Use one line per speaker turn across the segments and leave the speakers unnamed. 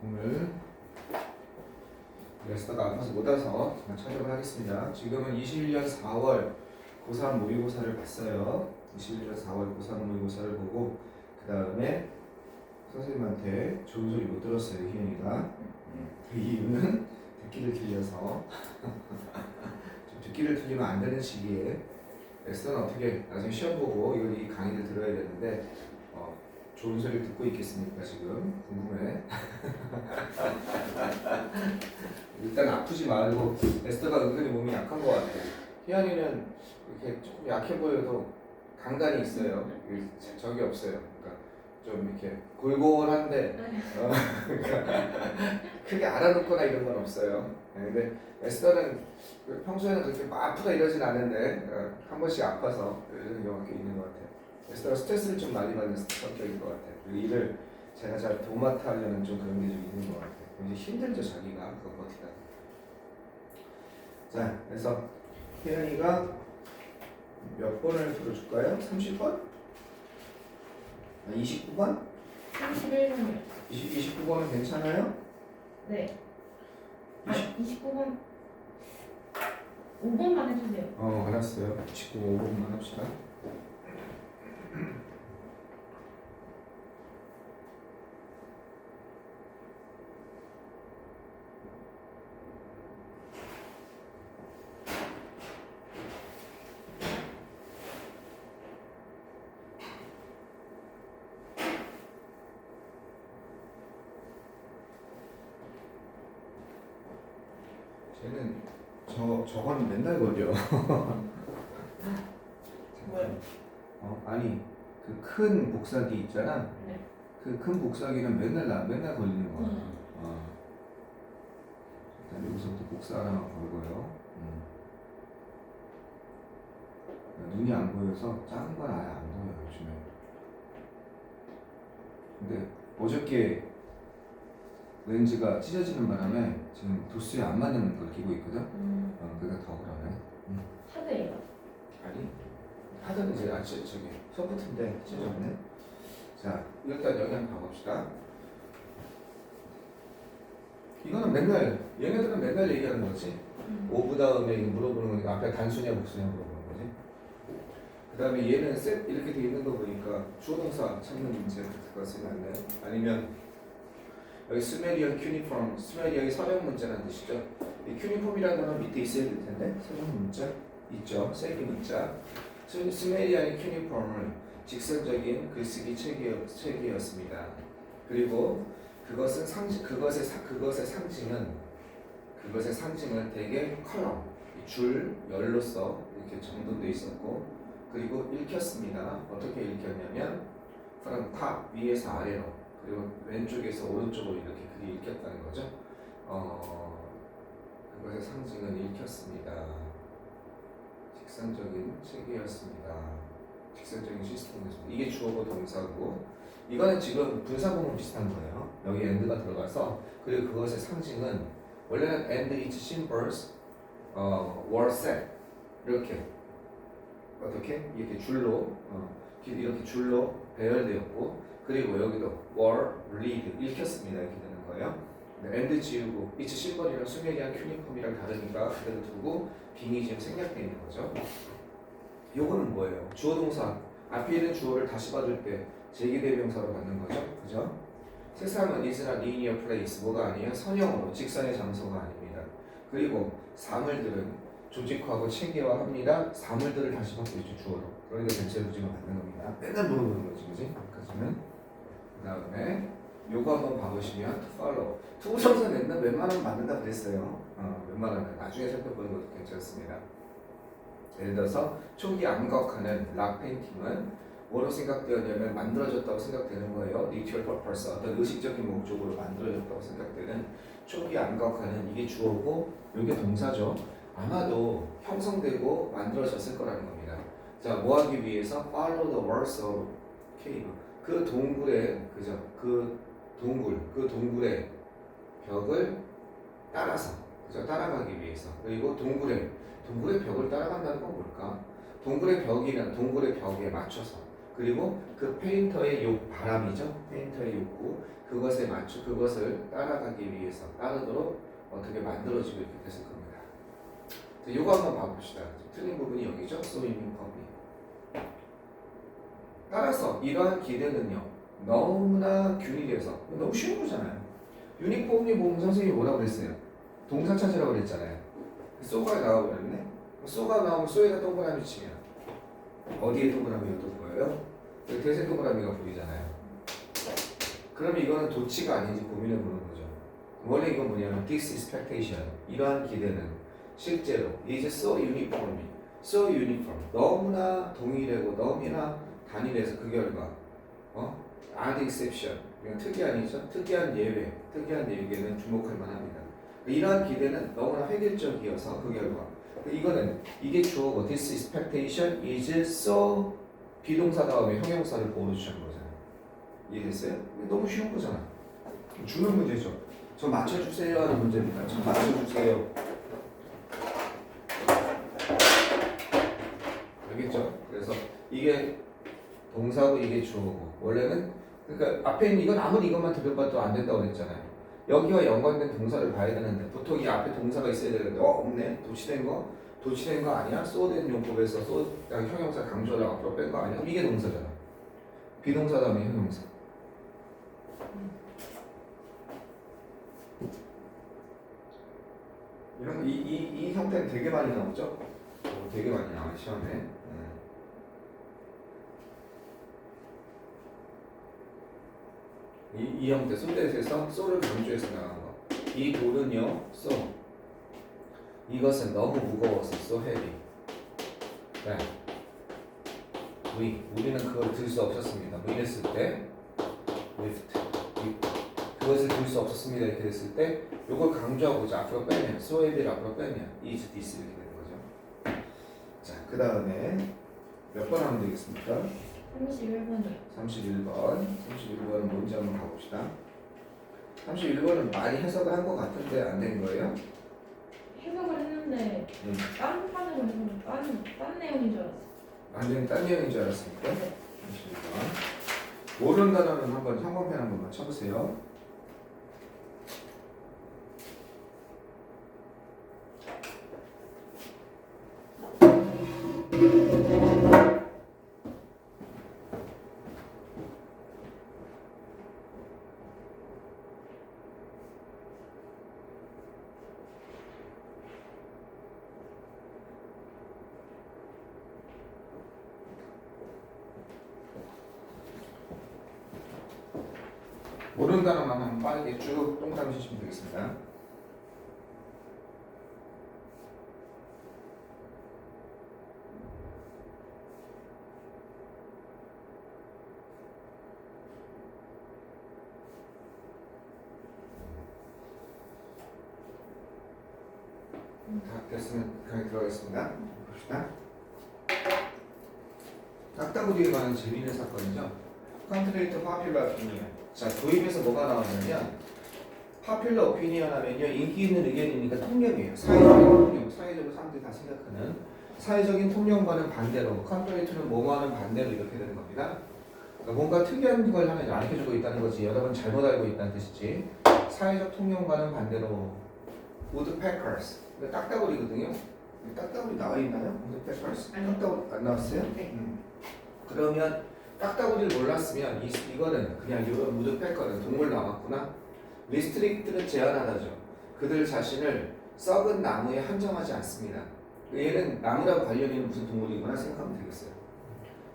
오늘 에스더가 아파서 못 와서 촬영을 하겠습니다. 지금은 21년 4월 고3 모의고사를 봤어요. 21년 4월 고3 모의고사를 보고 그 다음에 선생님한테 좋은 소리 못 들었어요, 희연이가. 그 이유는 듣기를 틀려서 듣기를 틀리면 안 되는 시기에 에스더는 어떻게 나중에 시험 보고 이 강의를 들어야 되는데 좋은 소리를 듣고 있겠습니까 지금? 궁금해. 일단 아프지 말고. 에스더가 은근히 몸이 약한 것 같아. 희연이는 이렇게 조금 약해 보여도 강단이 있어요. 적이 없어요. 그러니까 좀 이렇게 골골한데 그러니까 크게 알아놓거나 이런 건 없어요. 근데 에스더는 평소에는 그렇게 막 아프다 이러진 않은데 한 번씩 아파서 이런 경우가 있는 것 같아요. 에스더가 스트레스를 좀 많이 받는 성격인 것 같아요. 그리고 일을 제가 잘 도맡아 하려는 좀 그런 게 좀 있는 것 같아요. 굉장히 힘들죠 자기가 그거 버티다. 자, 그래서 혜연이가 몇 번을 들어줄까요? 30번? 29번?
31번이요.
29번은 괜찮아요?
네. 29번. 5번만 해주세요.
알았어요. 5번만 합시다. 쟤는 저건 맨날 걸려.
뭐요?
아니 그 큰 복사기 있잖아.
네.
그 큰 복사기는 맨날 걸리는 거야. 일단 여기서부터 복사 하나만 걸고요. 눈이 안 보여서 작은 건 아예 안 보여요 요즘에. 근데 어저께 렌즈가 찢어지는 바람에 지금 도수에 안 맞는 걸 끼고 있거든. 그래서 더 그러네.
하드예요.
아니 하드는 이제 저기 소프트인데 찢어졌네. 자, 일단 여기 한번 가봅시다. 이거는 얘네들은 맨날 얘기하는 거지. 오브 다음에 물어보는 거니까 앞에 단수냐 복수냐 물어보는 거지. 그 다음에 얘는 셋 이렇게 돼 있는 거 보니까 주어 동사 찾는 문제 같은 거 쓰면 안 돼요. 아니면 여기 스메리언 큐니폼, 스메리언이 서명 문자라는 뜻이죠. 이 큐니폼이라는 단어 밑에 있어야 될 텐데 서명 문자 있죠. 세기 문자. 스메리언의 큐니폼은 직선적인 글쓰기 체계였습니다. 그리고 그것의 상징은 대개 컬럼, 줄, 열로서 이렇게 정돈돼 있었고, 그리고 읽혔습니다. 어떻게 읽혔냐면 from top, 위에서 아래로, 그리고 왼쪽에서 오른쪽으로 이렇게 글이 읽혔다는 거죠. 그것의 상징은 읽혔습니다. 직선적인 체계였습니다. 직선적인 시스템이었습니다. 이게 주어고 동사고, 이거는 지금 분사구문 비슷한 거예요. 여기 and가 들어가서, 그리고 그것의 상징은 원래는 and its symbols were set 이렇게 어떻게 이렇게 줄로 이렇게 줄로 배열되었고, 그리고 여기도 were read 읽혔습니다 이렇게 되는 거예요. and 지우고 its symbol이랑 수메리안 큐니폼이랑 다르니까 그대로 두고 빙이 지금 생략되어 있는 거죠. 요거는 뭐예요? 주어 동사 앞에 있는 주어를 다시 받을 때 제기대명사로 받는 거죠. 그죠? 세상은 is not linear place. 뭐가 아니에요? 선형으로 직선의 장소가 아닙니다. 그리고 사물들은 조직화하고 체계화합니다. 사물들을 다시 받고 있죠. 주어로. 그러니까 전체 부지가 맞는 겁니다. 맨날 물어보는 거지. 그지? 여기까지는. 그 다음에 요거 한번 봐보시면 to follow. 투부정사 맨날 웬만하면 맞는다 그랬어요. 웬만하면. 나중에 살펴보는 것도 괜찮습니다. 예를 들어서 초기 암각하는 락 페인팅은 뭐로 생각되었냐면 만들어졌다고 생각되는 거예요. ritual purpose, 어떤 의식적인 목적으로 만들어졌다고 생각되는 초기 암각하는 이게 주어고 이게 동사죠. 아마도 형성되고 만들어졌을 거라는 겁니다. 자, 뭐 하기 위해서 follow the words of cave. 그 동굴의 그죠? 그 동굴의 벽을 따라서 그죠? 따라가기 위해서. 그리고 동굴의 벽을 따라간다는 건 뭘까? 동굴의 벽에 맞춰서 그리고 그 페인터의 바람이죠. 페인터의 욕구 그것에 맞춰 그것을 따라가기 위해서 따르도록 어떻게 만들어지고 이렇게 됐을 겁니다. 자, 요거 한번 봐봅시다. 틀린 부분이 여기죠. so uniformly. 따라서 이러한 기대는요 너무나 균일해서 너무 쉬운 거잖아요. 유니폼이 보면 선생님이 뭐라고 그랬어요? 동사 찾으라고 그랬잖아요. so가 나와버렸네. so가 나오면 so에다 동그라미 치면 어디에 동그라미가 또 보여요? 여기 대세 동그라미가 보이잖아요. 그러면 이거는 도치가 아닌지 고민해 보는 거죠. 원래 이건 뭐냐면 this expectation 이러한 기대는 실제로 is so uniform, so uniform 너무나 동일하고 너무나 단일해서 그 결과 odd exception 이건 특이한이죠. 특이한 예외, 특이한 예외는 주목할 만합니다. 이러한 기대는 너무나 획일적이어서 그 결과 이거는 이게 주어고 this expectation is so 비동사 다음에 형용사를 보호로 주는 거잖아요. 이해됐어요? 너무 쉬운 거잖아. 주는 문제죠. 저 맞춰주세요 하는 문제입니다. 저 맞춰주세요. 알겠죠? 그래서 이게 동사고 이게 주어고 원래는 그러니까 앞에 있는 이건 아무리 이것만 들여봐도 안 된다고 그랬잖아요. 여기와 연관된 동사를 봐야 되는데 보통 이 앞에 동사가 있어야 되는데 없네. 도치된 거 아니야? 소된 용법에서 형용사 강조를 앞으로 뺀 거 아니야? 이게 동사잖아. 비동사 다음에 형용사. 이런 이 형태는 되게 많이 나오죠? 되게 많이 나와요 시험에. 이 형태 소댓에서 소를 강조해서 나간 거. 이 돌은요 소. 이것은 너무 무거워서 so heavy. 네. 우리는 그걸 들 수 없었습니다. 이랬을 때 lift. 그것을 들 수 없었습니다. 이렇게 됐을 때 이걸 강조하고자 앞으로 빼면 so heavy를 앞으로 빼면 is this 이렇게 되는 거죠. 자, 그 다음에 몇 번 하면 되겠습니까?
31번이요.
31번은 뭔지 한번 가봅시다. 31번은 많이 해석을 한 것 같은데 안 된 거예요?
해석을 했는데 딴 판으로 해서 딴 내용인 줄 알았어요.
완전히 딴 내용인 줄 알았습니까?
네.
31번 모르는 단어는 한번 형광펜 한 번만 쳐보세요. 모르는 단어만 한번 빠르게 쭉 동그라미 치시면 되겠습니다. 다 됐으면 그냥 들어가겠습니다. 봅시다. 딱따구리에 관한 재미있는 사건이죠. 컨트레이트 파퓰러 오피니언. 자, 도입에서 뭐가 나오냐면 파퓰러 오피니언 하면요 인기 있는 의견이니까 통념이에요. 사회적인 통념, 사회적으로 사람들이 다 생각하는 사회적인 통념과는 반대로 컨트레이트는 뭐뭐하는 반대로 이렇게 되는 겁니다. 그러니까 뭔가 특이한 걸 하면 알려주고 있다는 거지 여러분 잘못 알고 있다는 뜻이지. 사회적 통념과는 반대로 우드패커스 딱따구리거든요. 딱따구리 나와 있나요? 우드패커스? 딱따구리 안 나왔어요?
네.
그러면 딱따구리를 몰랐으면 이거는 그냥 이런 우드패커는 동물 나왔구나. 리스트릭트는 제한하다죠. 그들 자신을 썩은 나무에 한정하지 않습니다. 얘는 나무랑 관련 있는 무슨 동물이구나 생각하면 되겠어요.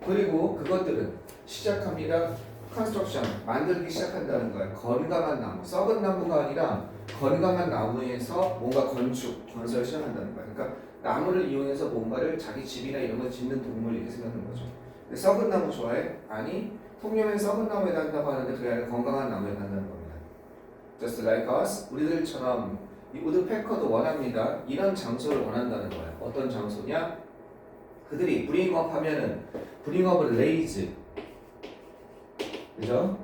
그리고 그것들은 시작합니다. 컨스트럭션 만들기 시작한다는 거예요. 건강한 나무, 썩은 나무가 아니라 건강한 나무에서 뭔가 건설 시작한다는 거예요. 그러니까 나무를 이용해서 뭔가를 자기 집이나 이런 걸 짓는 동물 이렇게 생각하는 거죠. 근데 썩은 나무 좋아해? 아니, 통념엔 썩은 나무에 단다고 하는데 그게 아니라 건강한 나무에 단다는 겁니다. Just like us, 우리들처럼 이 우드패커도 원합니다. 이런 장소를 원한다는 거예요. 어떤 장소냐? 그들이 브링업 하면은 브링업을 레이즈, 그죠?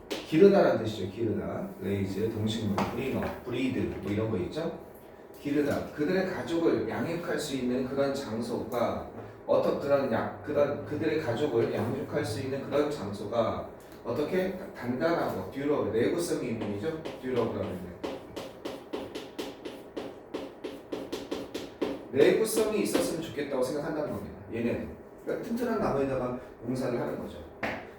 기르다라는 뜻이죠. 기르다, 레이즈, 동식물, 브링업, 브리드 뭐 이런 거 있죠? 기르다. 그들의 가족을 양육할 수 있는 그런 장소가 어떤 그런 그들의 가족을 양육할 수 있는 그런 장소가 어떻게 단단하고 듀러블 내구성이 있는 의미죠. 듀러블하면 내구성이 있었으면 좋겠다고 생각한다는 겁니다. 얘네는 그러니까 튼튼한 나무에다가 공사를 하는 거죠.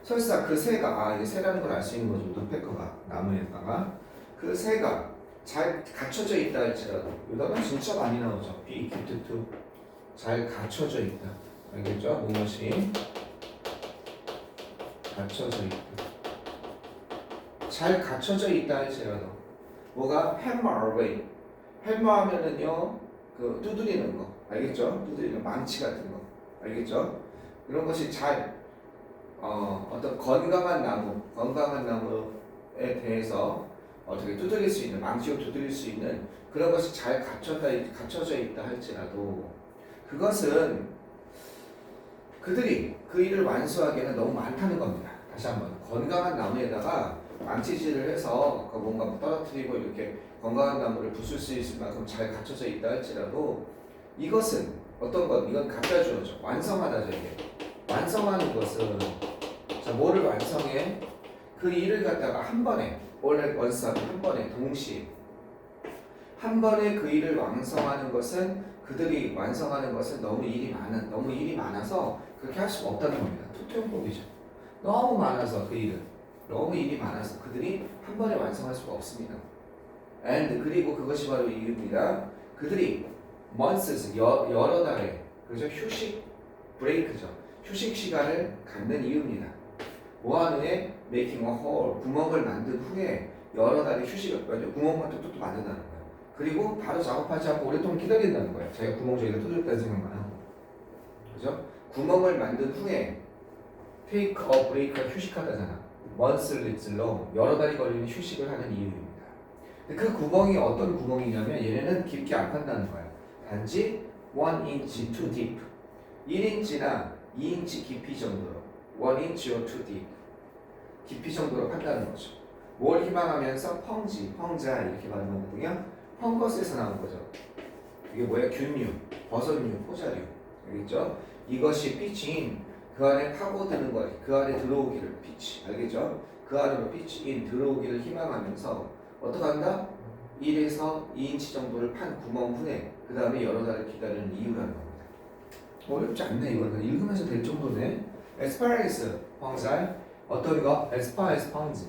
설사 그 새가 이게 새라는 걸 알 수 있는 거죠. 우드페커가 나무에다가 그 새가 잘 갖춰져 있다 할지라도 이 단어 진짜 많이 나오죠. be equipped to 잘 갖춰져 있다. 알겠죠? 무엇이 갖춰져 있다. 잘 갖춰져 있다 할지라도 뭐가 hammer away. hammer 하면은요 그 두드리는 거 알겠죠? 두드리는 망치 같은 거 알겠죠? 이런 것이 잘 어떤 건강한 나무에 대해서 어떻게 두드릴 수 있는 망치로 두드릴 수 있는 그런 것이 잘 갖춰져 있다 할지라도 그것은 그들이 그 일을 완수하기에는 너무 많다는 겁니다. 다시 한번 건강한 나무에다가 망치질을 해서 뭔가 떨어뜨리고 이렇게 건강한 나무를 부술 수 있을 만큼 잘 갖춰져 있다 할지라도 이것은 어떤 것 이건 갖다 주어져 완성하다죠. 이게 완성하는 것은 자 뭐를 완성해? 그 일을 갖다가 한 번에 원래 원스톱 한 번에 동시에 한 번에 그 일을 완성하는 것은 그들이 완성하는 것은 너무 일이 많아서 그렇게 할 수가 없다는 겁니다. 투표용법이죠. 너무 많아서 그 일은 너무 일이 많아서 그들이 한 번에 완성할 수가 없습니다. and 그리고 그것이 바로 이유입니다. 그들이 months 여러 달의 그죠 휴식 브레이크죠. 휴식 시간을 갖는 이유입니다. 뭐한 후에 making a hole 구멍을 만든 후에 여러 달의 휴식을 구멍만 뚝뚝 만든다는 거예요. 그리고 바로 작업하지 않고 오랫동안 기다린다는 거예요. 자기가 구멍 저기다 뚫렸다는 생각만 하고 그죠? 구멍을 만든 후에 take a break 휴식하다잖아. months long 여러 달이 걸리는 휴식을 하는 이유입니다. 그 구멍이 어떤 구멍이냐면 얘네는 깊게 안 판다는 거예요. 단지 1inch too deep 1인치나 2인치 깊이 정도로 1inch or too deep 깊이 정도로 판다는 거죠. 뭘 희망하면서 펑자 이렇게 발음하거든요. 펑거스에서 나온 거죠. 이게 뭐야? 균류, 버섯류, 포자류 알겠죠? 이것이 피치인 그 안에 파고드는 것, 그 안에 들어오기를 피치 알겠죠? 그 안으로 피치인 들어오기를 희망하면서 어떻게 한다? 1에서 2인치 정도를 판 구멍 후에 그 다음에 여러 달을 기다리는 이유라는 겁니다. 어렵지 않네 이거는 읽으면서 될 정도네. 에스파라기스, 펑살 어떤 거? 에스파에스 펑즈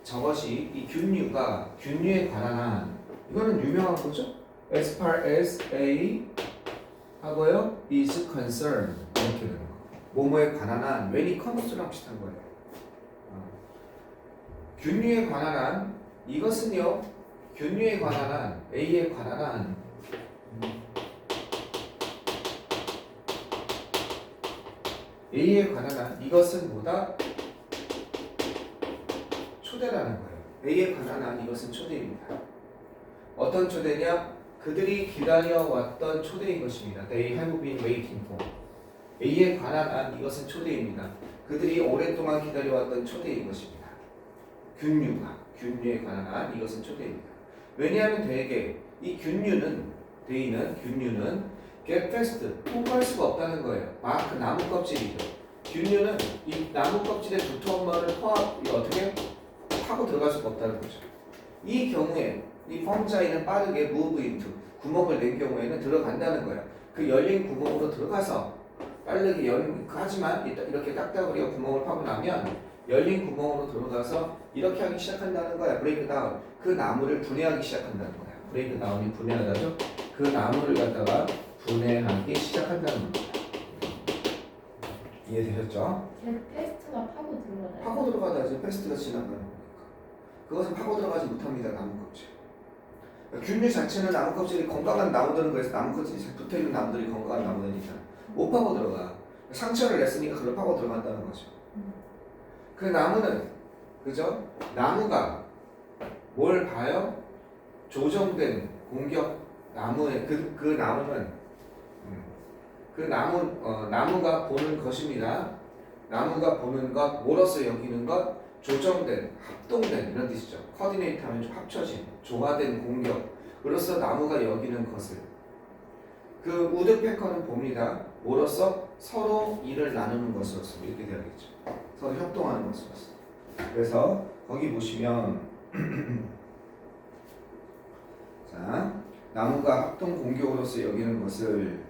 저것이 이 균류에 관한 한 이거는 유명한 거죠? As far as A 하고요 is concerned 이렇게 되는 거. 뭐뭐에 관한 한 when it comes to랑 비슷한 거예요. 균류에 관한 한 이것은요 균류에 관한 한 A에 관한 한 A에 관한 한 이것은 뭐다? 초대라는 거예요. A에 관한 한 이것은 초대입니다. 어떤 초대냐? 그들이 기다려왔던 초대인 것입니다. They have been waiting for. A에 관한 한 이것은 초대입니다. 그들이 오랫동안 기다려왔던 초대인 것입니다. 균류에 관한 한 이것은 초대입니다. 왜냐하면 되게 이 균류는 get fast 통과할 수가 없다는 거예요. 그 나무 껍질이죠. 균류는 이 나무 껍질에 두터운 말을 어떻게 하고 들어갈 수가 없다는 거죠. 이 경우에 이 펑자이는 빠르게 move into 구멍을 낸 경우에는 들어간다는 거예요. 그 열린 구멍으로 들어가서 빠르게 하지만 이렇게 딱딱하게 구멍을 파고 나면 열린 구멍으로 들어가서 이렇게 하기 시작한다는 거야. 브레이크 다운. 그 나무를 분해하기 시작한다는 거야. 브레이크 다운이 분해하다죠. 그 나무를 갖다가 분해하기 시작한다는 겁니다. 이해되셨죠?
패스트가 파고 들어가나요?
파고 들어가다지 패스트가 지나가는 거니까. 그것은 파고 들어가지 못합니다. 나무 껍질. 균류 자체는 나무 껍질이 건강한 나무들은 그래서 나무 껍질이 잘 붙어있는 나무들이 건강한 나무들이잖아. 못 파고 들어가. 상처를 냈으니까 그걸 파고 들어간다는 거죠. 그 나무는 그죠? 나무가 뭘 봐요? 조정된 공격 나무의 그 나무가 보는 것입니다. 나무가 보는 것, 뭐로서 여기는 것, 조정된, 합동된 이런 뜻이죠. 코디네이트 하면 좀 합쳐진, 조화된 공격으로서 나무가 여기는 것을 그 우드페커는 봅니다. 뭐로써 서로 일을 나누는 것으로서 이렇게 되어야겠죠. 서로 협동하는 것으로서. 그래서 거기 보시면 자 나무가 합동 공격으로서 여기는 것을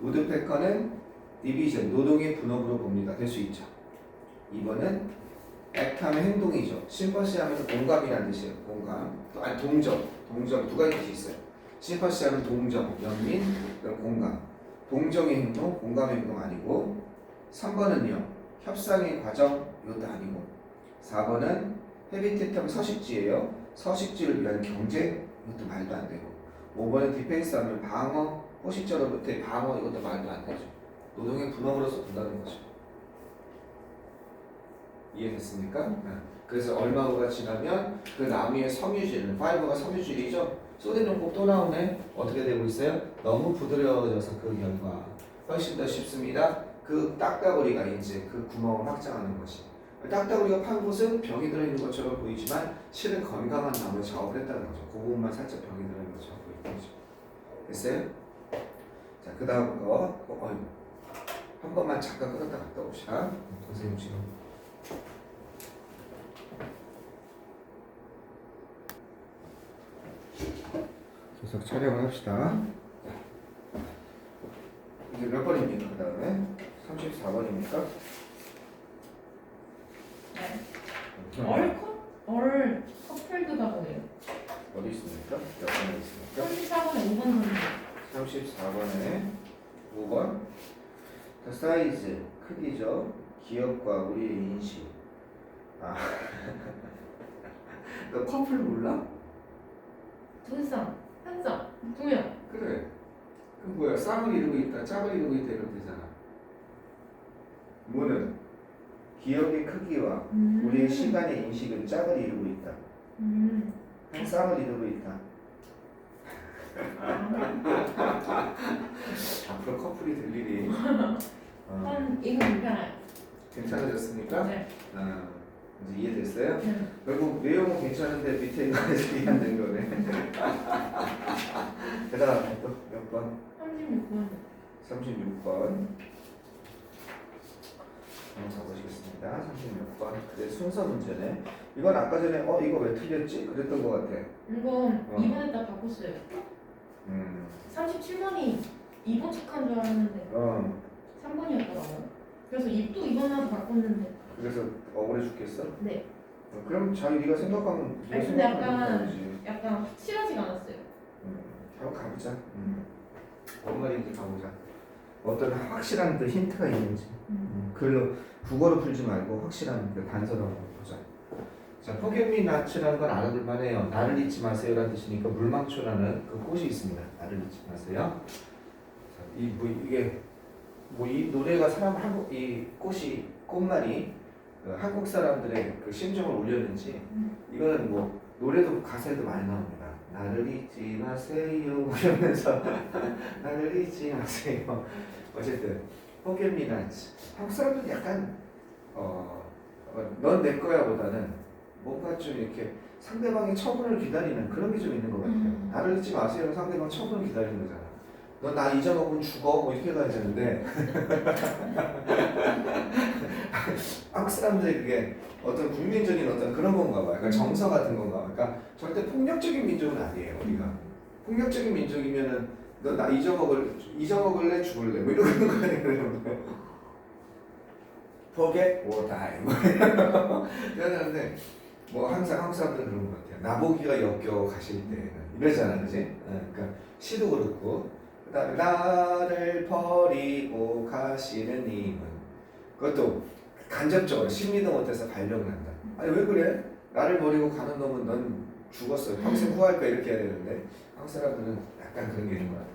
우드페커는 디비전 노동의 분업으로 봅니다. 될 수 있죠. 2번은 액트하면 행동이죠. 심퍼시 하면 공감이라는 뜻이에요. 공감. 또 아니 동정 두 가지 뜻이 있어요. 심퍼시 하면 동정, 연민, 공감. 동정의 행동, 공감의 행동 아니고 3번은요. 협상의 과정 이것도 아니고 4번은 헤비티트 하면 서식지예요. 서식지를 위한 경쟁 이것도 말도 안 되고 5번은 디펜스 하면 방어, 포식자로부터의 방어 이것도 말도 안 되죠. 노동의 분업으로서 본다는 거죠. 이해됐습니까? 네. 그래서 얼마 후가 지나면 그 나무의 섬유질, 파이버가 섬유질이죠. 소디뇽 꼭 또 나오네. 어떻게 되고 있어요? 너무 부드러워져서 그 결과 훨씬 더 쉽습니다. 그 딱따구리가 이제 그 구멍을 확장하는 것이. 딱따구리가 판 곳은 병이 들어있는 것처럼 보이지만 실은 건강한 나무에 작업을 했다는 거죠. 그 부분만 살짝 병이 들어있는 것처럼 보이는 거죠. 됐어요? 자, 그 다음 거 한 번만 잠깐 끊었다 갔다 옵시다. 선생님 지금 계속 촬영을 합시다. 이제 몇 번입니까? 그 다음에 34번입니까?
네. 얼 커플드가 뭐예요?
어디 있습니까? 몇 번에 있습니까?
34번에 5번 선생님.
34번에 5번 사이즈 크기죠. 기업과 우리의 인식. 아, 너 커플 몰라?
두 쌍, 한 쌍, 두 명.
그래. 그 뭐야? 쌍을 이루고 있다, 짝을 이루고 있다 이러면 되잖아. 뭐는 기업의 크기와 우리의 시간의 인식은 짝을 이루고 있다. 한 쌍을 이루고 있다. 앞으로 커플이 될 일이.
이거 괜찮아요.
괜찮아졌습니까?
네.
아, 이제 이해됐어요?
네.
결국 내용은 괜찮은데 밑에 이거에서 이해 안 된 거네. 그 다음에 또 몇 번?
36번.
36번. 한번 가보시겠습니다. 36번. 그래 순서 문제네. 이건 아까 전에 이거 왜 틀렸지? 그랬던 것 같아.
이거 2번에다 바꿨어요. 37번이 2번 체크한 줄 알았는데 3번이었더라고요. 그래서 또 2번하고 바꿨는데.
그래서 억울해 죽겠어?
네.
그럼 네가 생각하면 네가
아니, 근데
생각하면 되지.
약간 확실하지가 않았어요.
한번 가보자. 뭔 말인지 가보자. 어떤 확실한 그 힌트가 있는지. 글로 국어로 풀지 말고 확실한 그 단서로 한번 보자. 자, 포겟미 나츠라는 건 알아둘 만해요. 나를 잊지 마세요라는 뜻이니까 물망초라는 그 꽃이 있습니다. 나를 잊지 마세요. 자, 이 노래가 이 꽃말이 한국 사람들의 그 심정을 울렸는지 이거는 뭐 노래도 가사에도 많이 나옵니다. 나를 잊지 마세요 이러면서 나를 잊지 마세요. 어쨌든 포겟미 나츠. 한국 사람들은 약간 넌 내 거야 보다는 뭔가 좀 이렇게 상대방의 처분을 기다리는 그런 게 좀 있는 것 같아요. 나를 잊지 마세요. 상대방 처분을 기다리는 거잖아. 너 나 잊어먹으면 죽어 뭐 이렇게 가야 되는데 한국 사람들이 그게 어떤 국민적인 어떤 그런 건가 봐요. 그러니까 정서 같은 건가 봐요. 그러니까 절대 폭력적인 민족은 아니에요. 우리가 폭력적인 민족이면은 너 나 잊어먹을래 죽을래 뭐 이러는 거 아니에요. forget or die 뭐 이러는데 뭐 항상 한국 사람들은 그런 것 같아요. 나보기가 역겨워 가실 때는 이러잖아, 그지? 그러니까 시도 그렇고 그다음에 나를 버리고 가시는 님은 그것도 간접적으로 심리도 못해서 발령을 한다. 아니 왜 그래? 나를 버리고 가는 놈은 넌 죽었어. 평생 후할 거야 이렇게 해야 되는데 한국 사람들은 약간 그런 게 있는 것 같아요.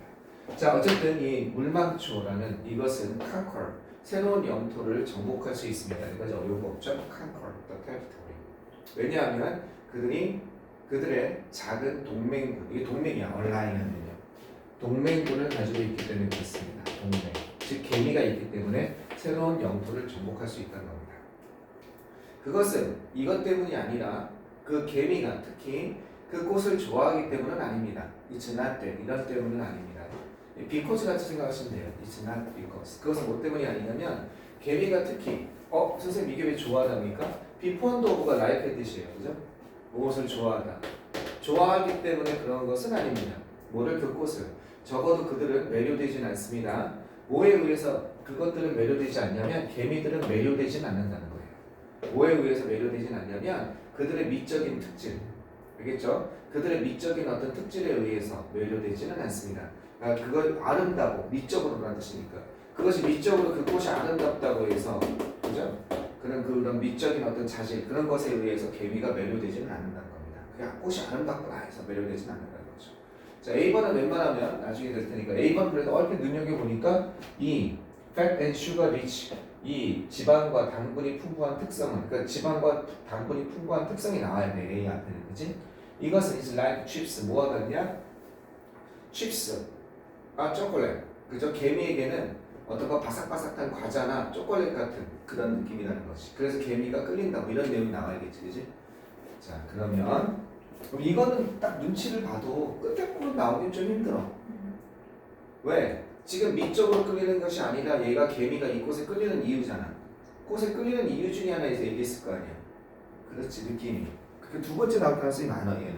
자, 어쨌든 이 물망초라는 이것은 conquer 새로운 영토를 정복할 수 있습니다. 이까지 어려운 거 없죠? conquer the territory. 왜냐하면 그들의 작은 동맹군, 이게 동맹이야, 얼라이언은요. 동맹군을 가지고 있기 때문에 그렇습니다. 동맹. 즉 개미가 있기 때문에 새로운 영토를 정복할 수 있다는 겁니다. 그것은 이것 때문이 아니라 그 개미가 특히 그 꽃을 좋아하기 때문은 아닙니다. It's not that. 이런 때문은 아닙니다. because 같이 생각하시면 돼요. It's not because. 그것은 뭐 때문이 아니냐면 개미가 특히 선생님 이게 왜 좋아하답니까? before도 of가 like의 뜻이에요. 그죠? 무엇을 좋아하다. 좋아하기 때문에 그런 것은 아닙니다. 뭐를 그 꽃을. 적어도 그들은 매료되진 않습니다. 뭐에 의해서 그것들은 매료되지 않냐면 개미들은 매료되진 않는다는 거예요. 뭐에 의해서 매료되진 않냐면 그들의 미적인 특질. 알겠죠? 그들의 미적인 어떤 특질에 의해서 매료되지는 않습니다. 그걸 아름다고 미적으로라는 뜻이니까 그것이 미적으로 그 꽃이 아름답다고 해서 그죠? 그런 미적인 어떤 자질 그런 것에 의해서 개미가 매료되지는 않는다는 겁니다. 그냥 꽃이 아름답구나 해서 매료되지는 않는다는 거죠. 자, A번은 웬만하면 나중에 될 테니까 A번 그래도 얼핏 눈여겨보니까 이 fat and sugar rich 이 지방과 당분이 풍부한 특성은 그러니까 지방과 당분이 풍부한 특성이 나와야 돼 A 앞에는 그지? 이것은 is like chips 뭐가 같냐? chips 초콜릿 그죠? 개미에게는 어떤 거 바삭바삭한 과자나 초콜릿 같은 그런 느낌이 나는 거지. 그래서 개미가 끌린다 뭐 이런 내용이 나와야겠지 그지? 자 그럼 이거는 딱 눈치를 봐도 끝에 부분 나오긴 좀 힘들어. 왜? 지금 미적으로 끌리는 것이 아니라 얘가 개미가 이 꽃에 끌리는 이유잖아. 꽃에 끌리는 이유 중에 하나에서 얘기했을 거 아니야. 그렇지 느낌이. 그 두 번째 나올 가능성이 많아 얘는.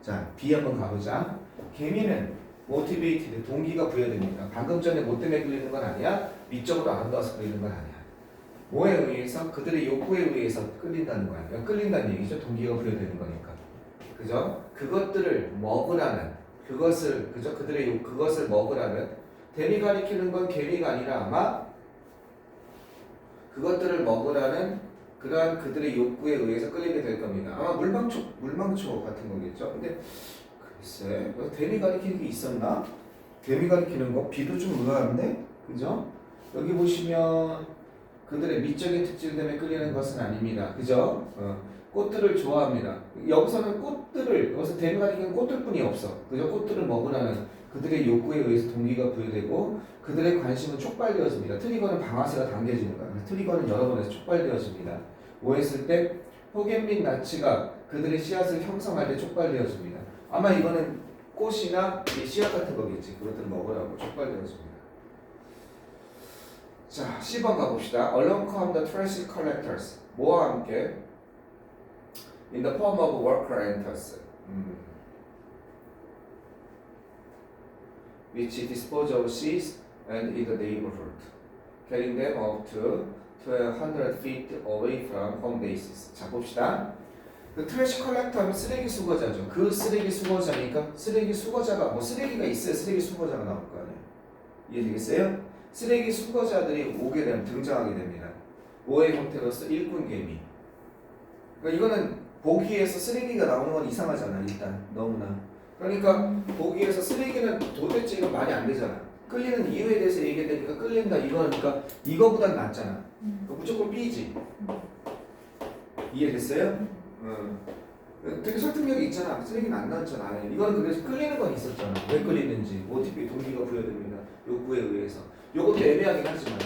자 B 한번 가보자. 개미는 motivated 동기가 부여됩니다. 방금 전에 뭐 때문에 끌리는 건 아니야. 미적으로 아름다워서 끌리는 건 아니야. 뭐에 의해서? 그들의 욕구에 의해서 끌린다는 거야. 그러니까 끌린다는 얘기죠. 동기가 부여되는 거니까. 그죠? 그것들을 먹으라는 그것을 그죠? 그것을 먹으라는 댐이 가리키는 건 개미가 아니라 아마 그것들을 먹으라는 그러한 그들의 욕구에 의해서 끌리게 될 겁니다. 아마 물망초 같은 거겠죠. 근데 글쎄, 댐이 가리키는 게 있었나? 댐이 가리키는 거 비도 좀 의아한데, 그죠? 여기 보시면 그들의 미적인 특질 때문에 끌리는 것은 아닙니다. 그죠? 꽃들을 좋아합니다. 여기서 댐이 가리키는 꽃들뿐이 없어. 그죠? 꽃들을 먹으라는 그들의 욕구에 의해서 동기가 부여되고 그들의 관심은 촉발되어집니다. 트리거는 방아쇠가 당겨지는 거야. 트리거는 여러 번에서 촉발되어집니다. 뭐 했을 때 호겐 및 나치가 그들의 씨앗을 형성할 때 촉발되어집니다. 아마 이거는 꽃이나 씨앗 같은 거겠지. 그것들을 먹으라고 촉발되어집니다. 자, 10번 가봅시다. Along come the trash collectors. 뭐와 함께? In the form of worker ants. which dispose of seeds and in the neighborhood, carrying them up to 100 feet away from home bases. 자 봅시다. 그 트래시 컬렉터 하면 쓰레기 수거자죠. 그 쓰레기 수거자니까 쓰레기 수거자가 뭐 쓰레기가 있어야 쓰레기 수거자가 나올 거 아니에요. 이해되겠어요? 쓰레기 수거자들이 오게 되면 등장하게 됩니다. 뭐의 형태로서 일꾼 개미. 그러니까 이거는 보기에서 쓰레기가 나오는 건 이상하잖아 일단 너무나. 그러니까 보기에서 쓰레기는 도대체 이거 말이 안 되잖아. 끌리는 이유에 대해서 얘기되니까 끌린다 이거니까 이거보단 낫잖아. 무조건 B지. 이해됐어요? 되게 설득력이 있잖아. 쓰레기는 안 나왔잖아. 이거는 그래서 끌리는 건 있었잖아. 왜 끌리는지 모티브 동기가 부여됩니다. 욕구에 의해서. 요것도 애매하긴 하지만,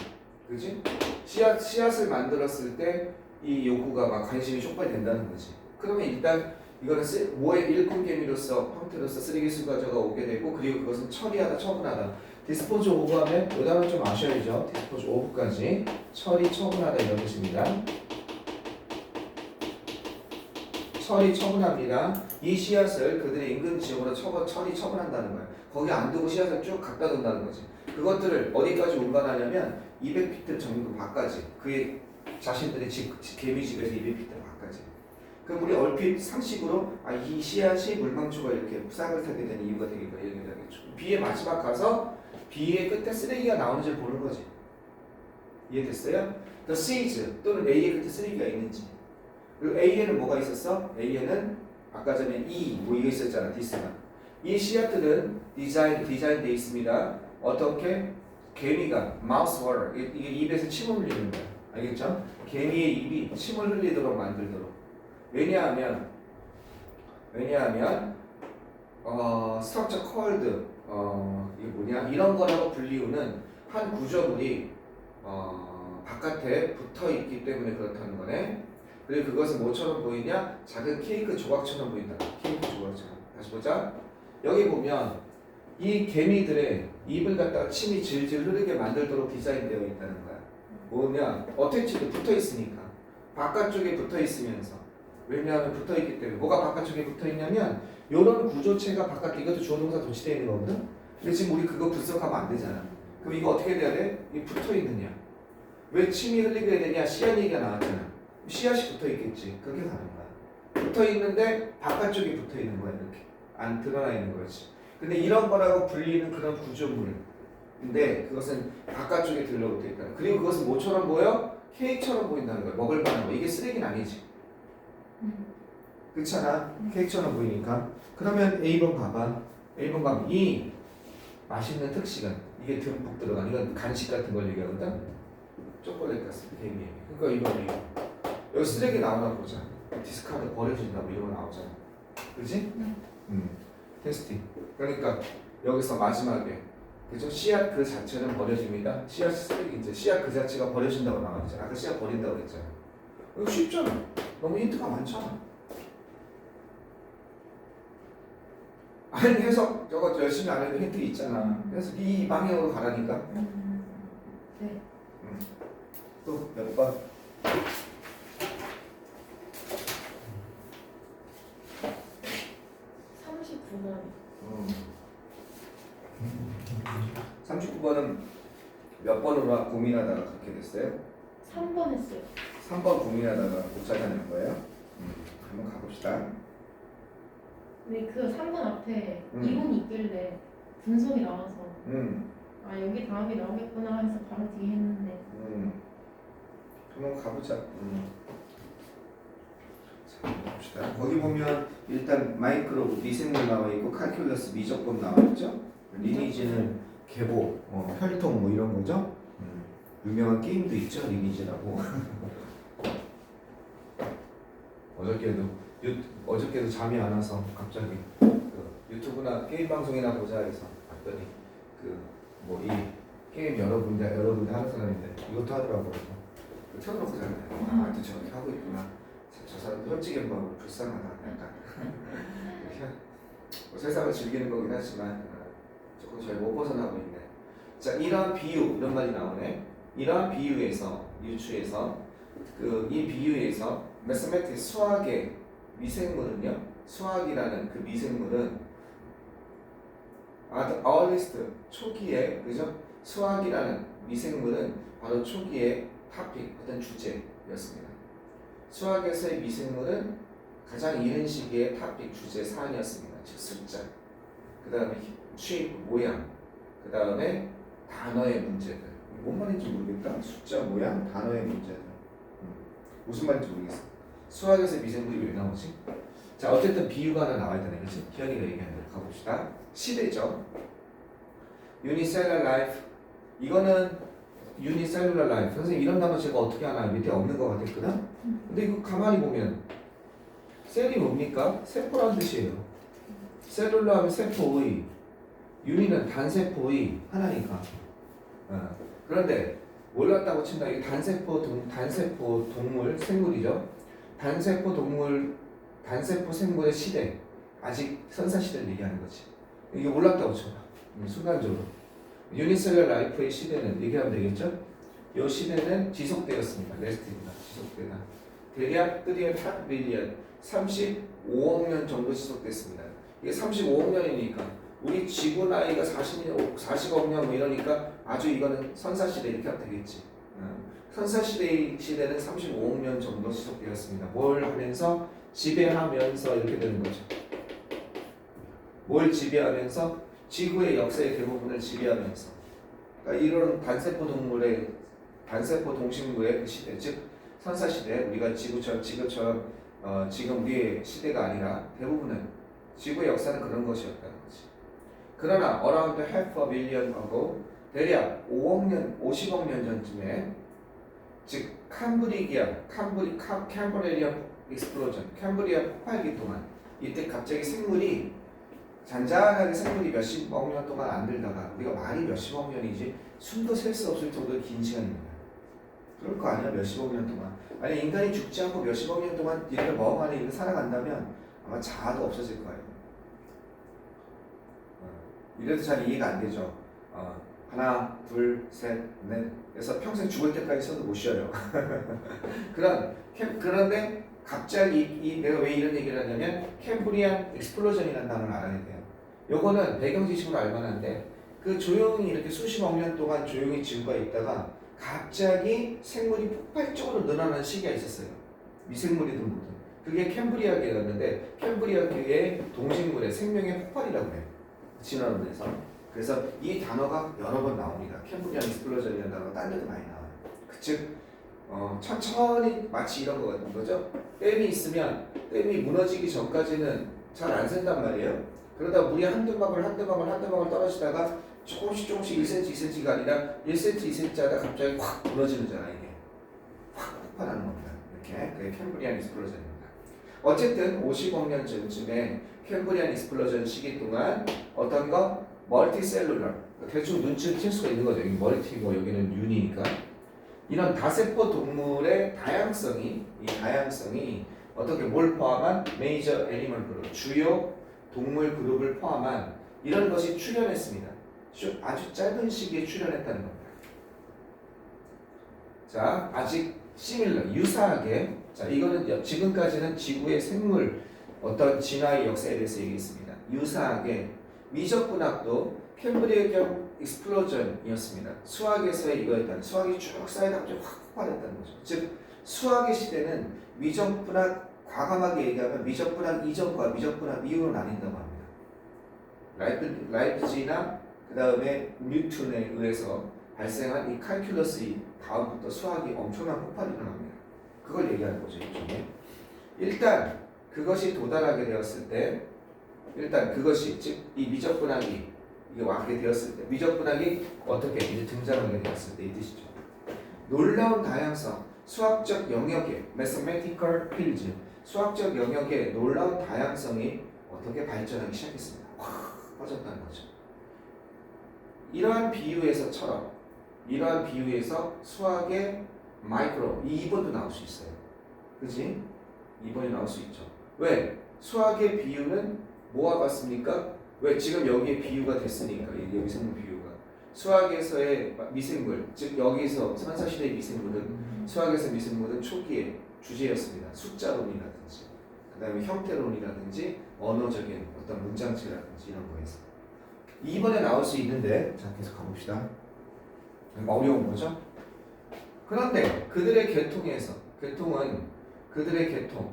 그렇지? 씨앗을 만들었을 때 이 욕구가 막 관심이 촉발된다는 거지. 그러면 일단 이거는 뭐의 일꾼 개미로서 형태로서 쓰레기 수거자가 오게 되고 그리고 그것은 처리하다 처분하다. 디스포즈 오브 하면 이 단어 좀 아셔야죠. 디스포즈 오브까지 처리 처분하다 이런 뜻입니다. 처리 처분합니다. 이 씨앗을 그들의 인근 지역으로 처리 처분한다는 거예요. 거기 안 두고 씨앗을 쭉 갖다 둔다는 거지. 그것들을 어디까지 운반하냐면 200피트 정도 밖까지. 그의 자신들의 개미집에서 200피트 밖까지. 그럼 우리 얼핏 상식으로 이 씨앗이 물망초가 이렇게 싹을 타게 되는 이유가 되겠다 이렇게 되겠죠. B의 마지막 가서 B의 끝에 쓰레기가 나오는지 보는 거지. 이해됐어요? The seeds 또는 A의 끝에 쓰레기가 있는지. 그리고 A에는 뭐가 있었어? A에는 아까 전에 뭐 이거 있었잖아. this가. 이 씨앗들은 디자인되어 있습니다. 어떻게? 개미가 마우스 워터 이게 입에서 침을 흘리는 거야. 알겠죠? 개미의 입이 침을 흘리도록 만들도록. 왜냐하면 스트럭처 컬드 이게 뭐냐 이런 거라고 불리우는 한 구조물이 바깥에 붙어 있기 때문에 그렇다는 거네. 그리고 그것은 뭐처럼 보이냐? 작은 케이크 조각처럼 보인다. 케이크 조각처럼. 다시 보자. 여기 보면 이 개미들의 입을 갖다가 침이 질질 흐르게 만들도록 디자인되어 있다는 거야. 뭐냐? 어태치도 붙어 있으니까. 바깥쪽에 붙어 있으면서. 왜냐하면 붙어 있기 때문에. 뭐가 바깥쪽에 붙어 있냐면 이런 구조체가 바깥 이것도 주어동사 도치되어 있는 거거든. 근데 지금 우리 그거 분석하면 안 되잖아. 그럼 이거 어떻게 돼야 돼? 이 붙어 있느냐? 왜 침이 흘리게 되냐? 씨앗 얘기가 나왔잖아. 씨앗이 붙어 있겠지. 그렇게 가는 거야. 붙어 있는데 바깥쪽에 붙어 있는 거야. 이렇게 안 드러나 있는 거지. 근데 이런 거라고 불리는 그런 구조물인데 그것은 바깥쪽에 들러붙어 있다. 그리고 그것은 뭐처럼 보여? 케이크처럼 보인다는 거야. 먹을 만한 거. 이게 쓰레기는 아니지. 그렇잖아. 케이크처럼 보이니까. 그러면 A번 봐봐. A번 가면 이 맛있는 특식은 이게 듬뿍 들어간 이건 간식 같은 걸 얘기하거든. 초콜릿 같은 개미. 그러니까 이거 여기 쓰레기 나오나 보자. 디스카드 버려진다 뭐 이런 거 나오잖아. 그렇지? 테스팅. 그러니까 여기서 마지막에 그죠? 씨앗 그 자체는 버려집니다. 씨앗이 쓰레기 이제 씨앗 그 자체가 버려진다고 나왔잖아. 아까 씨앗 버린다고 그랬잖아. 이거 쉽잖아. 너무 힌트가 많잖아. 아니 해석 저거 열심히 안 해도 힌트 있잖아. 그래서 이 방향으로 가라니까.
네.
또 몇 번?
39번.
39번은 몇 번으로 고민하다가 그렇게 됐어요?
3번 했어요.
3번 고민하다가 못 찾아낸 거예요? 한번 가봅시다.
근데 그 3번 앞에 이론이 있길래 분석이 나와서 아 여기 다음이 나오겠구나 해서 바로 뒤에 했는데
한번 가보자. 자, 봅시다. 거기 보면 일단 마이크로 미생물 나와 있고 칼큘러스 미적분 나와 있죠. 리니지는 계보, 혈통 뭐 이런 거죠. 유명한 게임도 있죠, 리니지라고. 어저께도 잠이 안 와서 갑자기 그 유튜브나 게임 방송이나 보자 해서 봤더니 그 뭐 이 게임 여러분들 하는 사람인데 이것도 하더라고요. 켜놓고 자네. 아, 또 저렇게 하고 있구나. 저 사람도 솔직히 뭐 불쌍하다. 약간 뭐 세상을 즐기는 거긴 하지만 조금 잘 못 벗어나고 있네. 자, 이런 비유 이런 말이 나오네. 이런 비유에서 유추에서 이 비유에서 매스매틱 수학의 미생물은요. 수학이라는 그 미생물은 earliest 초기에 그죠? 수학이라는 미생물은 바로 초기에 토픽 어떤 주제였습니다. 수학에서의 미생물은 가장 이른 시기의 토픽 주제 사안이었습니다. 즉 숫자, 그 다음에 shape 모양, 그 다음에 단어의 문제들. 뭔 말인지 모르겠다. 숫자 모양, 단어의 문제들. 무슨 말인지 모르겠어. 수학에서 미생물이 왜 나오지? 자, 어쨌든 비유가 하나 나와야 되네, 그치? 희연이가 얘기하는 거 가봅시다. 시대죠. Unicellular life. 이거는 Unicellular life. 선생님 이런 단어 제가 어떻게 하나 밑에 없는 것 같았거든? 근데 이거 가만히 보면 셀이 뭡니까? 세포라는 뜻이에요. 셀룰러 하면 세포의, 유니는 단세포의 하나니까. 그런데 몰랐다고 친다. 이게 단세포 동물 생물이죠. 단세포 생물의 시대, 아직 선사 시대를 얘기하는 거지. 이게 몰랐다고 쳐봐. 순간적으로. 유니셀러 라이프의 시대는 얘기하면 되겠죠? 이 시대는 지속되었습니다. 레스트입니다. 지속되다. 대략 3.8 밀리언, 35억 년 정도 지속됐습니다. 이게 35억 년이니까 우리 지구 나이가 40억 년 뭐 이러니까 아주 이거는 선사 시대 이렇게 하면 되겠지. 선사 시대는 35억 년 정도 지속되었습니다. 뭘 하면서? 지배하면서 이렇게 되는 거죠. 뭘 지배하면서? 지구의 역사의 대부분을 지배하면서. 그러니까 이런 단세포 동식물의 그 시대, 즉 선사 시대, 우리가 지금처럼 지금 우리의 시대가 아니라 대부분은 지구의 역사는 그런 것이었다는 거지. 그러나 around half a billion ago, 대략 50억 년 전쯤에, 즉 캄브리아 익스플로전, 캄브리아 폭발기 동안 이때 갑자기 잔잔하게 생물이 몇십억 년 동안 안 들다가 우리가 말이 몇십억 년이지 숨도 셀 수 없을 정도로 긴 시간입니다. 그럴 거 아니야 몇십억 년 동안. 아니 인간이 죽지 않고 몇십억 년 동안 얘를 멍하니 살아간다면 아마 자아도 없어질 거예요. 이래도 잘 이해가 안 되죠. 하나, 둘, 셋, 넷. 그래서 평생 죽을 때까지 써도 못 쉬어요. 그런데 갑자기 내가 왜 이런 얘기를 하냐면 캠브리안 익스플로전이라는 단어를 알아야 돼요. 요거는 배경 지식으로 알만한데 그 조용히 이렇게 수십억 년 동안 조용히 지구가 있다가 갑자기 생물이 폭발적으로 늘어나는 시기가 있었어요. 미생물이든 뭐든. 그게 캠브리아계였는데 캠브리아계의 동식물의 생명의 폭발이라고 해요. 진화론에서. 그래서 이 단어가 여러 번 나옵니다. 캠브리안 익스플로전이라는 단어가 딴 데도 많이 나와요. 즉 천천히 마치 이런 거 같은 거죠. 댐이 있으면 댐이 무너지기 전까지는 잘 안 샌단 말이에요. 그러다 물이 한두 방울 떨어지다가 조금씩 1cm, 2cm가 아니라 1cm, 2cm 하다 갑자기 확 무너지는잖아 이게. 확 폭발하는 겁니다. 이렇게. 그게 캠브리안 익스플로전입니다. 어쨌든 50억 년 전쯤에 캠브리안 익스플로전 시기 동안 어떤 거? 멀티셀룰러. 대충 눈치를 챌 수가 있는 거죠. 여기 멀티고 여기는 윤이니까. 이런 다세포 동물의 다양성이 어떻게 뭘 포함한 메이저 애니멀 그룹, 주요 동물 그룹을 포함한 이런 것이 출현했습니다. 아주 짧은 시기에 출현했다는 겁니다. 자, 아직 유사하게 자, 이거는 지금까지는 지구의 생물 어떤 진화의 역사에 대해서 얘기했습니다. 유사하게 미적분학도 캠브리안 익스플로전이었습니다. 수학에서의 이거였다는 수학이 쭉 쌓이다 갑자기 확 폭발했다는 거죠. 즉 수학의 시대는 미적분학 과감하게 얘기하면 미적분학 이전과 미적분학 이후로 나뉜다고 합니다. 라이프지나 그 다음에 뉴턴에 의해서 발생한 이 칼큘러스 다음부터 수학이 엄청난 폭발이 일어납니다. 그걸 얘기하는 거죠. 일종의. 일단 그것이 도달하게 되었을 때 일단 그것이 즉 이 미적분학이 이게 왔게 되었을 때 미적분학이 어떻게 이제 등장하게 되었을 때 이 뜻이죠. 놀라운 다양성, 수학적 영역의 mathematical fields, 수학적 영역의 놀라운 다양성이 어떻게 발전하기 시작했습니다. 확 퍼졌다는 거죠. 이러한 비유에서 수학의 마이크로 2번도 나올 수 있어요. 그지? 2번이 나올 수 있죠. 왜? 수학의 비유는 뭐와 같습니까? 왜? 지금 여기에 비유가 됐으니까 여기 생물 비유가 수학에서의 미생물 즉 여기서 선사시대의 미생물은 수학에서 미생물은 초기에 주제였습니다. 숫자론이라든지 그 다음에 형태론이라든지 언어적인 어떤 문장체라든지 이런 거에서 2번에 나올 수 있는데 자 계속 가봅시다. 어려운 거죠? 그런데 그들의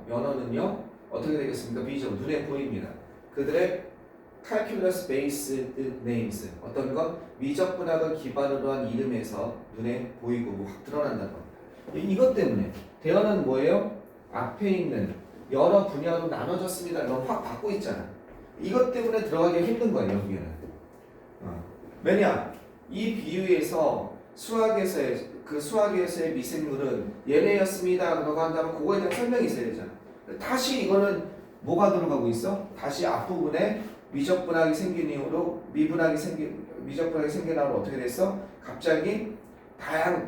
연어는요 어떻게 되겠습니까? 비전 눈에 보입니다. 그들의 calculus based names 어떤 것 미적분학을 기반으로 한 이름에서 눈에 보이고 확 드러난다는 겁니다. 이것 때문에 대어는 뭐예요? 앞에 있는 여러 분야로 나눠졌습니다. 넌 확 받고 있잖아. 이것 때문에 들어가기 힘든 거예요. 여기에는. 왜냐? 이 비유에서 수학에서의 미생물은 얘네였습니다. 라고 한다면 그거에 대한 설명이 있어야 되잖아. 다시 이거는 뭐가 들어가고 있어? 다시 앞부분에 미적분학이 생긴 이후로 미적분학이 생긴 다음에 어떻게 됐어? 갑자기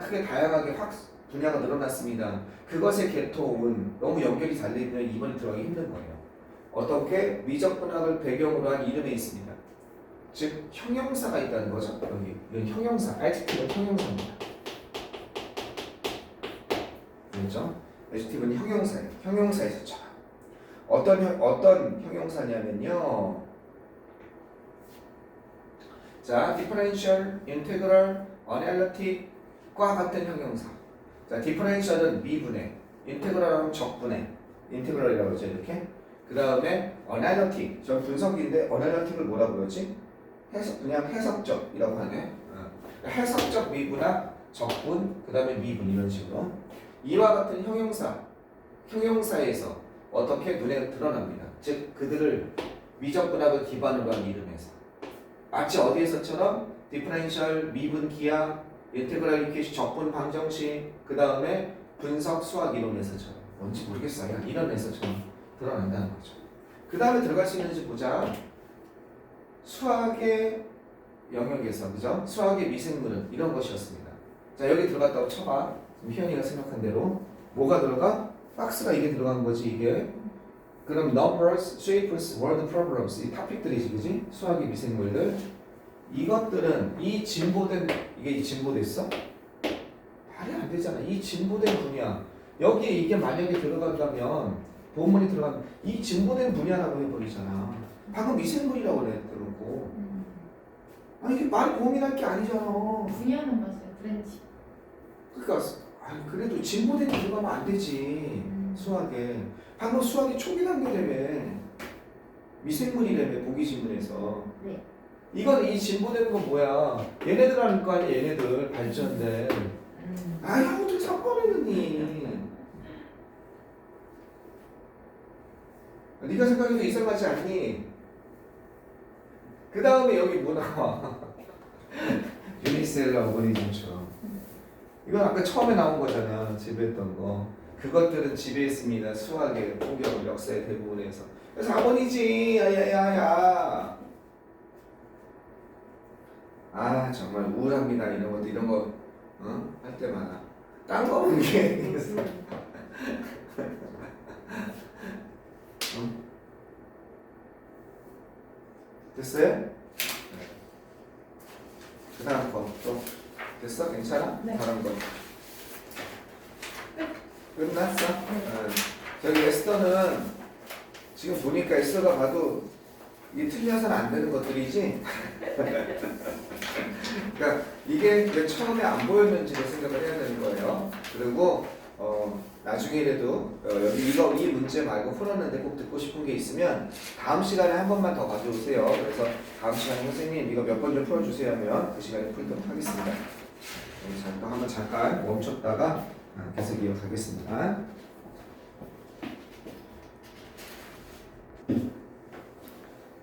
크게 다양하게 확 분야가 늘어났습니다. 그것의 계통은 너무 연결이 잘 되면 이번에 들어가기 힘든 거예요. 어떻게 미적분학을 배경으로 한 이름에 있습니다. 즉 형용사가 있다는 거죠. 여기 이건 형용사, adjective는 형용사입니다. 그렇죠? adjective는 형용사예요. 형용사에서 자 어떤 형용사냐면요. 자, differential, integral, analytic과 같은 형용사. 자, differential은 미분해, integral은 적분해, integral이라고 하죠 이렇게. 그 다음에 analytic, 전 분석인데 analytic을 뭐라고 그러지? 그냥 해석적이라고 하네. 해석적 미분학, 적분, 그 다음에 미분 이런 식으로. 이와 같은 형용사에서 어떻게 눈에 드러납니다. 즉 그들을 미적분학을 기반으로 한 이름에서 마치 어디에서처럼 디퍼런셜 미분 기하, 인테그랄 이퀘이션 적분 방정식, 그 다음에 분석 수학 이론에서처럼 뭔지 모르겠어요. 이론에서처럼 드러난다는 거죠. 그 다음에 들어갈 수 있는지 보자. 수학의 영역에서 그죠? 수학의 미생물은 이런 것이었습니다. 자 여기 들어갔다고 쳐봐. 희연이가 생각한 대로 뭐가 들어가? 박스가 이게 들어간 거지 이게. 그럼 numbers, shapes, word problems 이 토픽들이지 그지? 수학의 미생물들. 이것들은 이 진보된 이게 진보됐어? 말이 안 되잖아. 이 진보된 분야 여기에 이게 만약에 들어간다면 본문이 들어가면 이 진보된 분야라고 해버리잖아. 방금 미생물이라고 그랬고 아니 이게 말 고민할 게 아니잖아.
분야만 봤어요. 브랜치.
그러니까 아니 그래도 진보된 게 들어가면 안 되지. 수학에 방금 수학이 초기 단계라며 미생물이라며 보기 지문에서
네.
이건 이 진보된 건 뭐야? 얘네들 하는 거 아니야? 얘네들 발전돼. 아이 어떻게 삭발했느니? 네가 생각해도 이상하지 않니? 그 다음에 여기 뭐 나와? 유니셀러 오리진처럼. 이건 아까 처음에 나온 거잖아. 지배했던 거. 그것들은 지배했습니다. 수학의 폭력, 역사의 대부분에서. 그래서 4번이지. 야야야야. 아 정말 우울합니다. 이런 거 할 때마다. 딴 거 보는 게 됐어요? 그 다음 거 또 됐어? 괜찮아?
네.
다른 거 끝났어? 저기 에스더는 지금 보니까 에스더가 봐도 이게 틀려서는 안 되는 것들이지. 그러니까 이게 왜 처음에 안 보였는지를 생각을 해야 되는 거예요. 그리고 나중에라도 여기 이 문제 말고 풀었는데 꼭 듣고 싶은 게 있으면 다음 시간에 한 번만 더 가져오세요. 그래서 다음 시간에 선생님 이거 몇 번 좀 풀어주세요 하면 그 시간에 풀도록 하겠습니다. 잠깐 한번 잠깐 멈췄다가 계속 이어가겠습니다.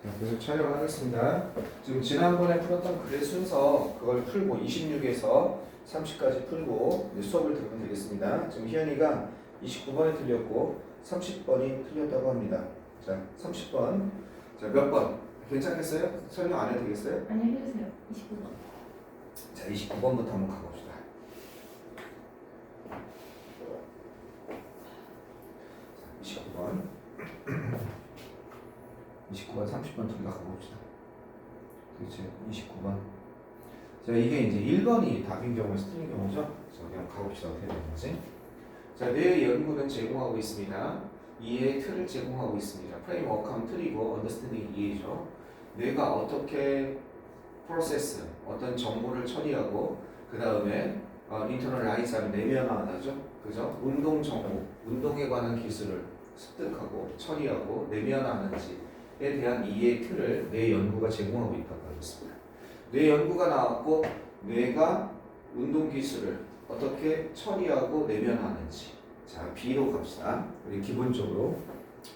자, 계속 촬영하겠습니다. 지금 지난번에 풀었던 글의 순서 그걸 풀고 26에서 30까지 풀고 이제 수업을 들으면 되겠습니다. 지금 희연이가 29번이 틀렸고 30번이 틀렸다고 합니다. 자, 30번. 자, 몇 번? 괜찮겠어요? 설명 안 해도 되겠어요?
아니 해주세요. 29번.
자, 29번부터 한번 가봅시다. 자, 29번. 29번, 30번 둘 다 가봅시다. 그렇지, 29번. 자, 이게 이제 1번이 답인 경우에서 틀린 경우죠? 자, 그냥 가봅시다. 어떻게 되는 거지? 자, 뇌의 연구는 제공하고 있습니다. 이해의 틀을 제공하고 있습니다. 프레임워크하면 틀이고, 언더스탠딩 이해죠. 뇌가 어떻게 프로세스, 어떤 정보를 처리하고, 그 다음에 인터널라이즈하면 내면화하죠. 그죠? 운동 정보, 운동에 관한 기술을 습득하고, 처리하고, 내면화하는지에 대한 이해의 틀을 뇌 연구가 제공하고 있다고 하고 있습니다. 뇌 연구가 나왔고, 뇌가 운동 기술을 어떻게 처리하고 내면화하는지. 자, B로 갑시다. 우리 기본적으로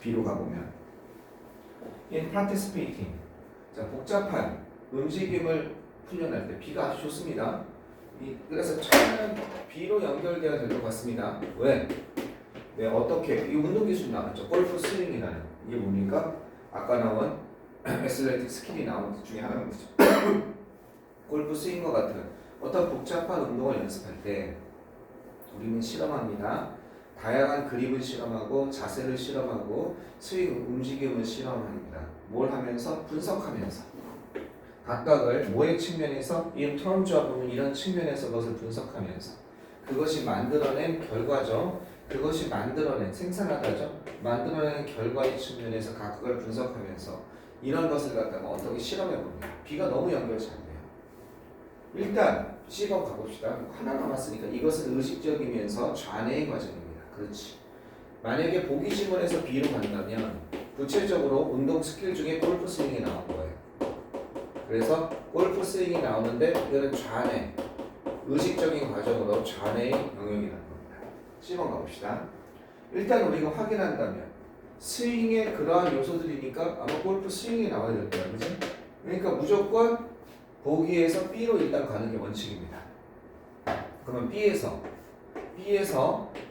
B로 가보면 in participating. 자, 복잡한 움직임을 훈련할 때 B가 아주 좋습니다. 그래서 처음에는 B로 연결되어야 될 것 같습니다. 왜? 네, 어떻게? 이 운동 기술이 나왔죠. 골프 스윙이라는 이게 뭡니까? 아까 나온 애슬레틱 스킬이 나온 것 중에 하나인 거죠. 골프 스윙과 같은 어떤 복잡한 운동을 연습할 때 우리는 실험합니다. 다양한 그립을 실험하고 자세를 실험하고 스윙 움직임을 실험합니다. 뭘 하면서? 분석하면서 각각을 뭐의 측면에서 in terms of 이런 측면에서 그것을 분석하면서 그것이 만들어낸 결과죠. 그것이 만들어낸 생산하다죠. 만들어낸 결과의 측면에서 각각을 분석하면서 이런 것을 갖다가 어떻게 실험해 봅니다. B가 너무 연결 잘 돼요. 일단 C번 가봅시다. 하나 남았으니까 이것은 의식적이면서 좌뇌의 과정입니다. 그렇지. 만약에 보기 지문에서 B로 간다면 구체적으로 운동 스킬 중에 골프 스윙이 나온 거예요. 그래서 골프 스윙이 나오는데 이거는 좌뇌, 의식적인 과정으로 좌뇌의 영역이라는 겁니다. C번 가봅시다. 일단 우리가 확인한다면 스윙의 그러한 요소들이니까 아마 골프 스윙이 나와야 될 거야. 그지? 그러니까 무조건 보기에서 B로 일단 가는 게 원칙입니다. 그러면 B에서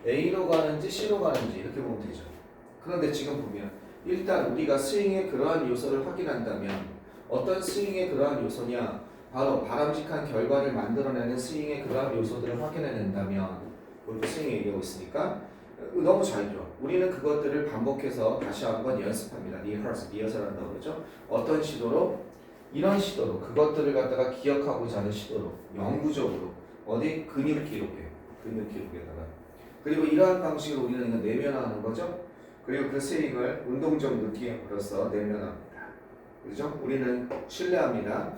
A로 가는지 C로 가는지 이렇게 보면 되죠. 그런데 지금 보면 일단 우리가 스윙의 그러한 요소를 확인한다면 어떤 스윙의 그러한 요소냐? 바로 바람직한 결과를 만들어내는 스윙의 그러한 요소들을 확인해낸다면 골프 스윙 얘기하고 있으니까 너무 잘죠. 우리는 그것들을 반복해서 다시 한번 연습합니다. 리허설한다고 그러죠. 어떤 시도로? 이런 시도로 그것들을 갖다가 기억하고자 하는 시도로 영구적으로 어디 근육 기록에 근육 기록에다가 그리고 이러한 방식으로 우리는 이거 내면화하는 거죠. 그리고 그 스윙을 운동적 느낌으로써 내면화합니다. 그죠? 우리는 신뢰합니다.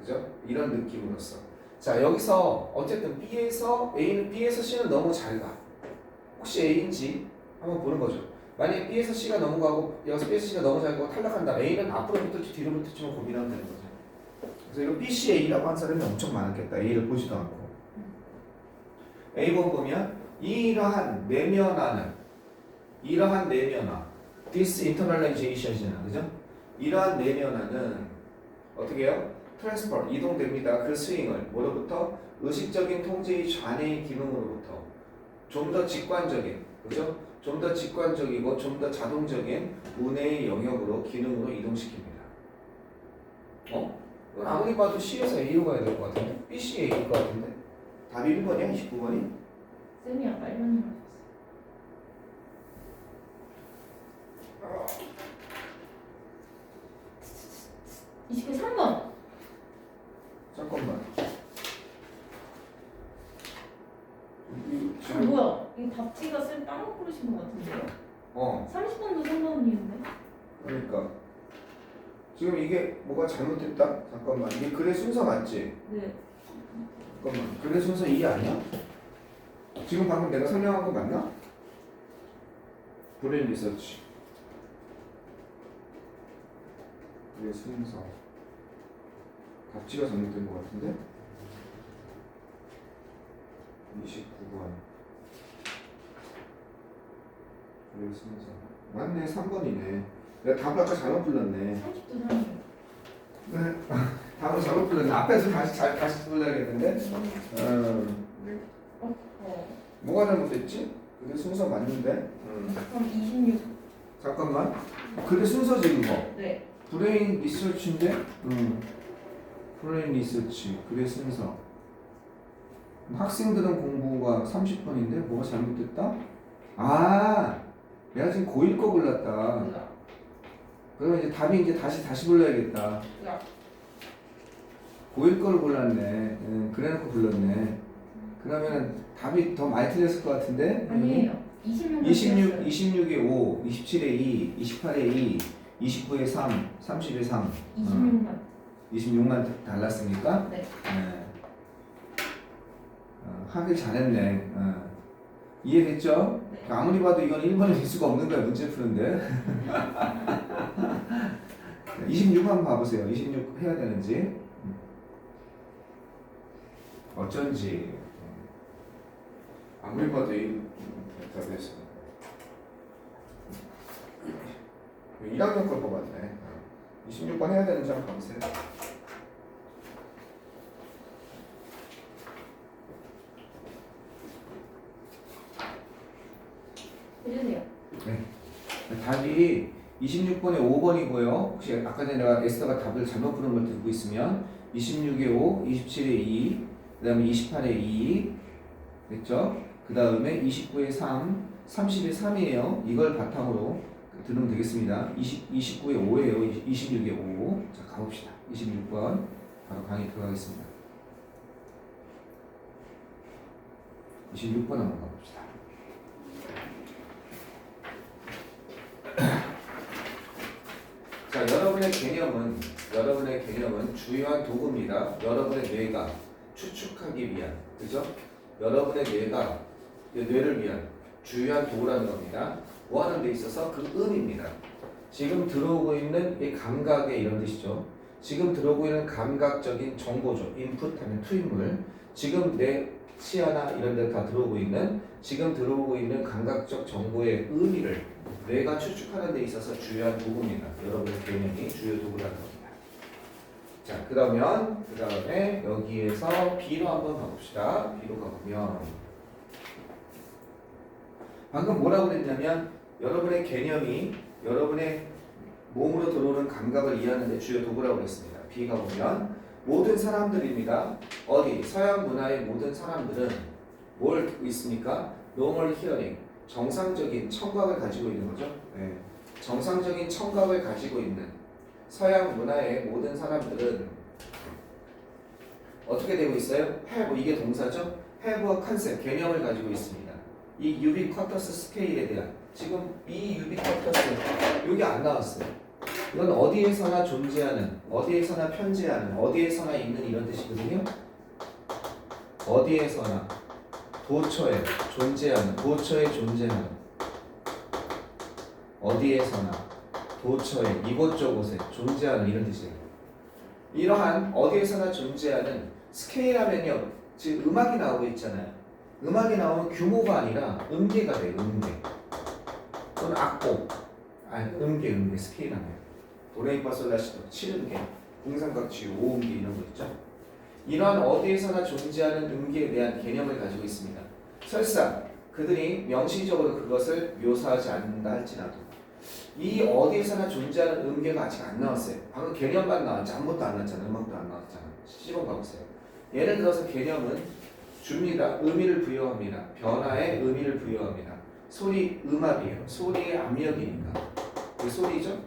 그죠? 이런 느낌으로써. 자 여기서 어쨌든 B에서 A는 B에서 C는 너무 잘 가. 혹시 A인지 한번 보는 거죠. 만약에 B에서 C가 넘어가고 여기서 B에서 C가 너무 잘 가고 탈락한다. A는 앞으로 붙을지 뒤로 붙을지만 고민하면 되는 거죠. 그래서 이거 B, C, A라고 한 사람이 엄청 많았겠다. A를 보지도 않고. A번 보면 이러한 내면화는 이러한 내면화 this internalization 그죠? 이러한 내면화는 어떻게 해요? 트랜스퍼 이동됩니다. 그 스윙을 뭐로부터 의식적인 통제의 좌뇌의 기능으로부터 좀 더 직관적인 그죠? 좀 더 직관적이고 좀 더 자동적인 우뇌의 영역으로 기능으로 이동시킵니다. 이건 아무리 봐도 C에서 A로 가야 될 것 같은데 B, C, A일 것 같은데 답이 1번이야? 29번이?
쌤이 아까 1번이 맞았어. 3번.
잠깐만.
아 뭐야? 이거 답지가 쌤 따로 고르신 것 같은데요? 30번도 3번이었네.
그러니까 지금 이게 뭐가 잘못됐다? 잠깐만. 이게 글의 순서 맞지?
네.
잠깐만. 글의 순서 2 아니야? 지금 방금 내가 설명한 거 맞나? 브레인 리서치. 글의 순서. 답지가 잘못된 것 같은데? 29번. 글의 순서. 맞네. 3번이네. 내가 답을 아까 잘못 불렀네.
30도 3이요.
네. 답을 잘못 불렀네. 앞에서 다시 불러야겠는데? 뭐가 잘못됐지? 그게 순서 맞는데?
그럼 26.
잠깐만. 그게 순서지 이거.
네.
브레인 리서치인데? 브레인 리서치. 그게 순서. 학생들은 공부가 30번인데 뭐가 잘못됐다? 아, 내가 지금 고1 거 골랐다. 그러면 이제 답이 이제 다시 불러야겠다. 고1 거를 골랐네. 그래놓고 불렀네. 그러면 답이 더 많이 틀렸을 것 같은데?
아니에요.
26에 5, 27에 2, 28에 2, 29에 3, 30에 3.
26만.
26만 달랐으니까?
네.
하길 잘했네. 이해됐죠?
네.
아무리 봐도 이건 1번이 될 수가 없는 거야, 문제 푸는데. 26 한번 봐보세요. 26 해야 되는지. 어쩐지. 아무리 봐도 이 답에서 1학년 걸 뽑았네. 26번 해야 되는지 한번 봐보세요.
해주세요.
네. 답이 26번에 5번이고요. 혹시 아까 전에 내가 에스더가 답을 잘못 부른 걸 듣고 있으면 26에 5, 27에 2, 그 다음에 28에 2 됐죠? 그 다음에 29에 3, 30에 3이에요. 이걸 바탕으로 들으면 되겠습니다. 29에 5예요. 26에 5. 자, 가봅시다. 26번 바로 강의 들어가겠습니다. 26번 한번 가봅시다. 자, 여러분의 개념은 주요한 도구입니다. 여러분의 뇌가 추측하기 위한, 그죠? 여러분의 뇌가 뇌를 위한 주요한 도구라는 겁니다. 뭐 하는 데 있어서 그 의미입니다. 지금 들어오고 있는 이 감각의 이런 뜻이죠. 지금 들어오고 있는 감각적인 정보죠. 인풋하면 투입물. 지금 내 치아나 이런 데 다 들어오고 있는 지금 들어오고 있는 감각적 정보의 의미를 뇌가 추측하는 데 있어서 주요한 도구입니다. 여러분의 개념이 주요 도구라는 겁니다. 자, 그 다음에 여기에서 B로 한번 가봅시다. B로 가보면 방금 뭐라고 그랬냐면 여러분의 개념이 여러분의 몸으로 들어오는 감각을 이해하는 데 주요 도구라고 그랬습니다. B 가보면 모든 사람들입니다. 어디? 서양 문화의 모든 사람들은 뭘 듣고 있습니까? normal hearing. 정상적인 청각을 가지고 있는 거죠. 네. 정상적인 청각을 가지고 있는 서양 문화의 모든 사람들은 어떻게 되고 있어요? have, 이게 동사죠? have a concept, 개념을 가지고 있습니다. 이 ubiquitous 스케일에 대한 지금 이 ubiquitous 여기 안 나왔어요. 이건 어디에서나 존재하는, 어디에서나 편재하는, 어디에서나 있는 이런 뜻이거든요. 어디에서나 도처에 존재하는, 도처에 존재하는, 어디에서나 도처에 이곳저곳에 존재하는 이런 뜻이에요. 이러한 어디에서나 존재하는 스케일 하면요, 지금 음악이 나오고 있잖아요. 음악이 나오면 규모가 아니라 음계가 돼요. 음계 또는 악보, 음계 스케일 하면 도레미파솔라시도 7음계, 공상각지유 5음계 이런 거 있죠. 이러한 어디에서나 존재하는 음계에 대한 개념을 가지고 있습니다. 설사 그들이 명시적으로 그것을 묘사하지 않는다 할지라도 이 어디에서나 존재하는 음계가 아직 안 나왔어요. 방금 개념만 나왔지 아무것도 안 나왔잖아요. 음악도 안 나왔잖아요. 시범 가보세요. 예를 들어서 개념은 줍니다. 의미를 부여합니다. 변화에 의미를 부여합니다. 소리, 음압이에요. 소리의 압력이니까. 그 소리죠?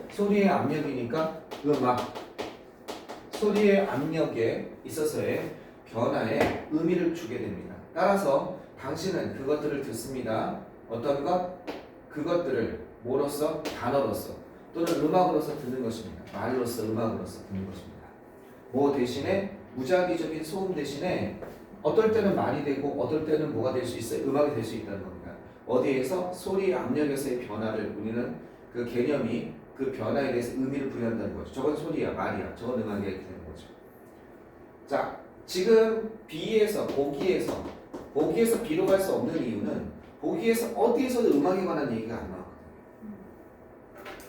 소리의 압력이니까 음악. 소리의 압력에 있어서의 변화에 의미를 주게 됩니다. 따라서 당신은 그것들을 듣습니다. 어떤 것? 그것들을 뭐로서? 단어로서 또는 음악으로서 듣는 것입니다. 말로서 음악으로서 듣는 것입니다. 뭐 대신에 무작위적인 소음 대신에 어떨 때는 말이 되고 어떨 때는 뭐가 될 수 있어요? 음악이 될 수 있다는 겁니다. 어디에서? 소리 압력에서의 변화를 우리는 그 개념이 그 변화에 대해서 의미를 부여한다는 거죠. 저건 소리야, 말이야, 저건 음악이야 이렇게 되는 거죠. 자, 지금 B에서 보기에서 B로 갈 수 없는 이유는 보기에서 어디에서도 음악에 관한 얘기가 안 나왔거든요.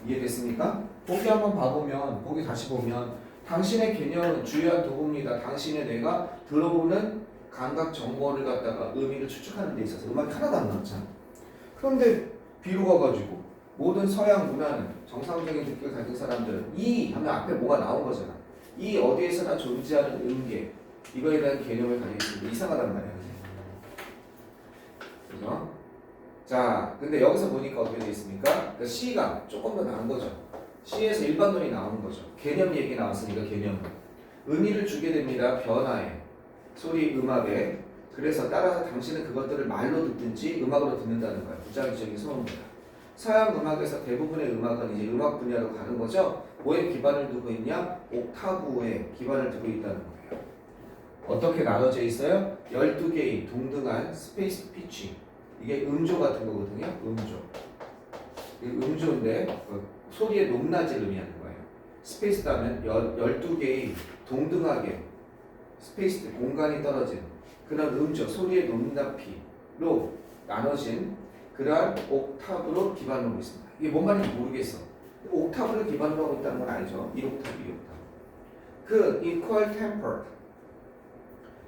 이해됐습니까? 보기 한번 봐보면, 보기 다시 보면 당신의 개념은 주요한 도구입니다. 당신의 뇌가 들어오는 감각 정보를 갖다가 의미를 추측하는 데 있어서 음악이 하나도 안 나왔잖아. 그런데 B로 가가지고 모든 서양 문화는 정상적인 듣기를 가진 사람들은 이 하면 앞에 뭐가 나온 거잖아. 이 어디에서나 존재하는 음계 이거에 대한 개념을 가지고 있습니다. 이상하단 말이야. 그죠? 자, 근데 여기서 보니까 어떻게 되어 있습니까? 그러니까 C가 조금 더 나은 거죠. C에서 일반론이 나오는 거죠. 개념 얘기 나왔으니까 개념. 의미를 주게 됩니다. 변화에, 소리, 음악에. 그래서 따라서 당신은 그것들을 말로 듣든지 음악으로 듣는다는 거예요. 무작위적인 소음입니다. 서양 음악에서 대부분의 음악은 이제 음악 분야로 가는 거죠. 뭐에 기반을 두고 있냐? 옥타브에 기반을 두고 있다는 거예요. 어떻게 나눠져 있어요? 12개의 동등한 스페이스 피치. 이게 음조 같은 거거든요. 음조. 이 음조인데 소리의 높낮이를 의미하는 거예요. 스페이스도 하면 12개의 동등하게 스페이스 공간이 떨어진 그런 음조, 소리의 높낮이로 나눠진 그러한 옥타브로 기반을 하고 있습니다. 이게 뭔 말인지 모르겠어. 옥타브를 기반으로 하고 있다는 건 알죠? 1옥타브, 2옥타브. 그 equal tempered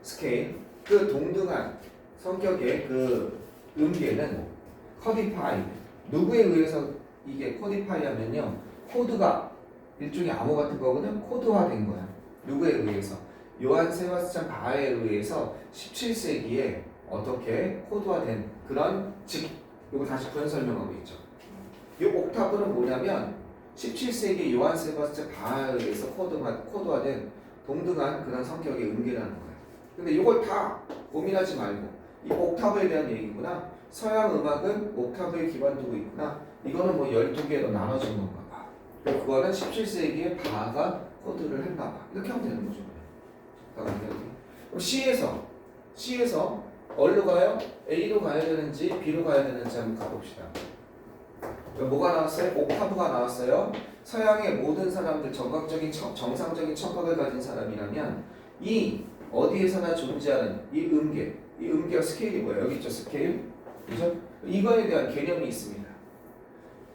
scale, 그 동등한 성격의 그 음계는 codified. 누구에 의해서 이게 codify 하면요. 코드가 일종의 암호 같은 거거든. 코드화된 거야. 누구에 의해서? 요한 세바스찬 바하에 의해서 17세기에 어떻게 코드화된 그런 이거 다시 부연 설명하고 있죠. 이 옥타브는 뭐냐면 17세기 요한 세바스찬 바하에 의해서 코드화된 동등한 그런 성격의 음계라는 거예요. 근데 이걸 다 고민하지 말고 이 옥타브에 대한 얘기구나. 서양 음악은 옥타브에 기반 두고 있구나. 이거는 뭐 12개로 나눠진 건가 봐. 그거는 17세기에 바하가 코드를 했나 봐. 이렇게 하면 되는 거죠. 그럼 C에서 어디로 가요? A로 가야 되는지 B로 가야 되는지 한번 가봅시다. 뭐가 나왔어요? 옥타브가 나왔어요. 서양의 모든 사람들 정상적인 청각을 가진 사람이라면 이 어디에서나 존재하는 이 음계가 스케일이 뭐예요? 여기 있죠, 스케일. 그죠? 이거에 대한 개념이 있습니다.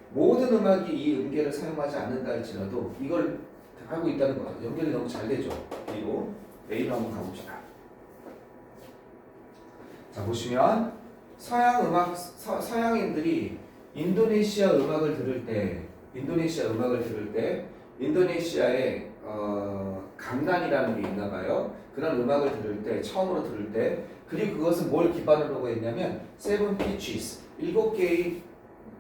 모든 음악이 이 음계를 사용하지 않는다 할지라도 이걸 알고 있다는 거죠. 연결이 너무 잘 되죠. A로 한번 가봅시다. 자, 보시면 서양인들이 인도네시아 음악을 들을 때 인도네시아의 감난이라는 게 있나 봐요. 그런 음악을 들을 때 처음으로 들을 때 그리고 그것은 뭘 기반으로 하고 했냐면 7 pitches 7개의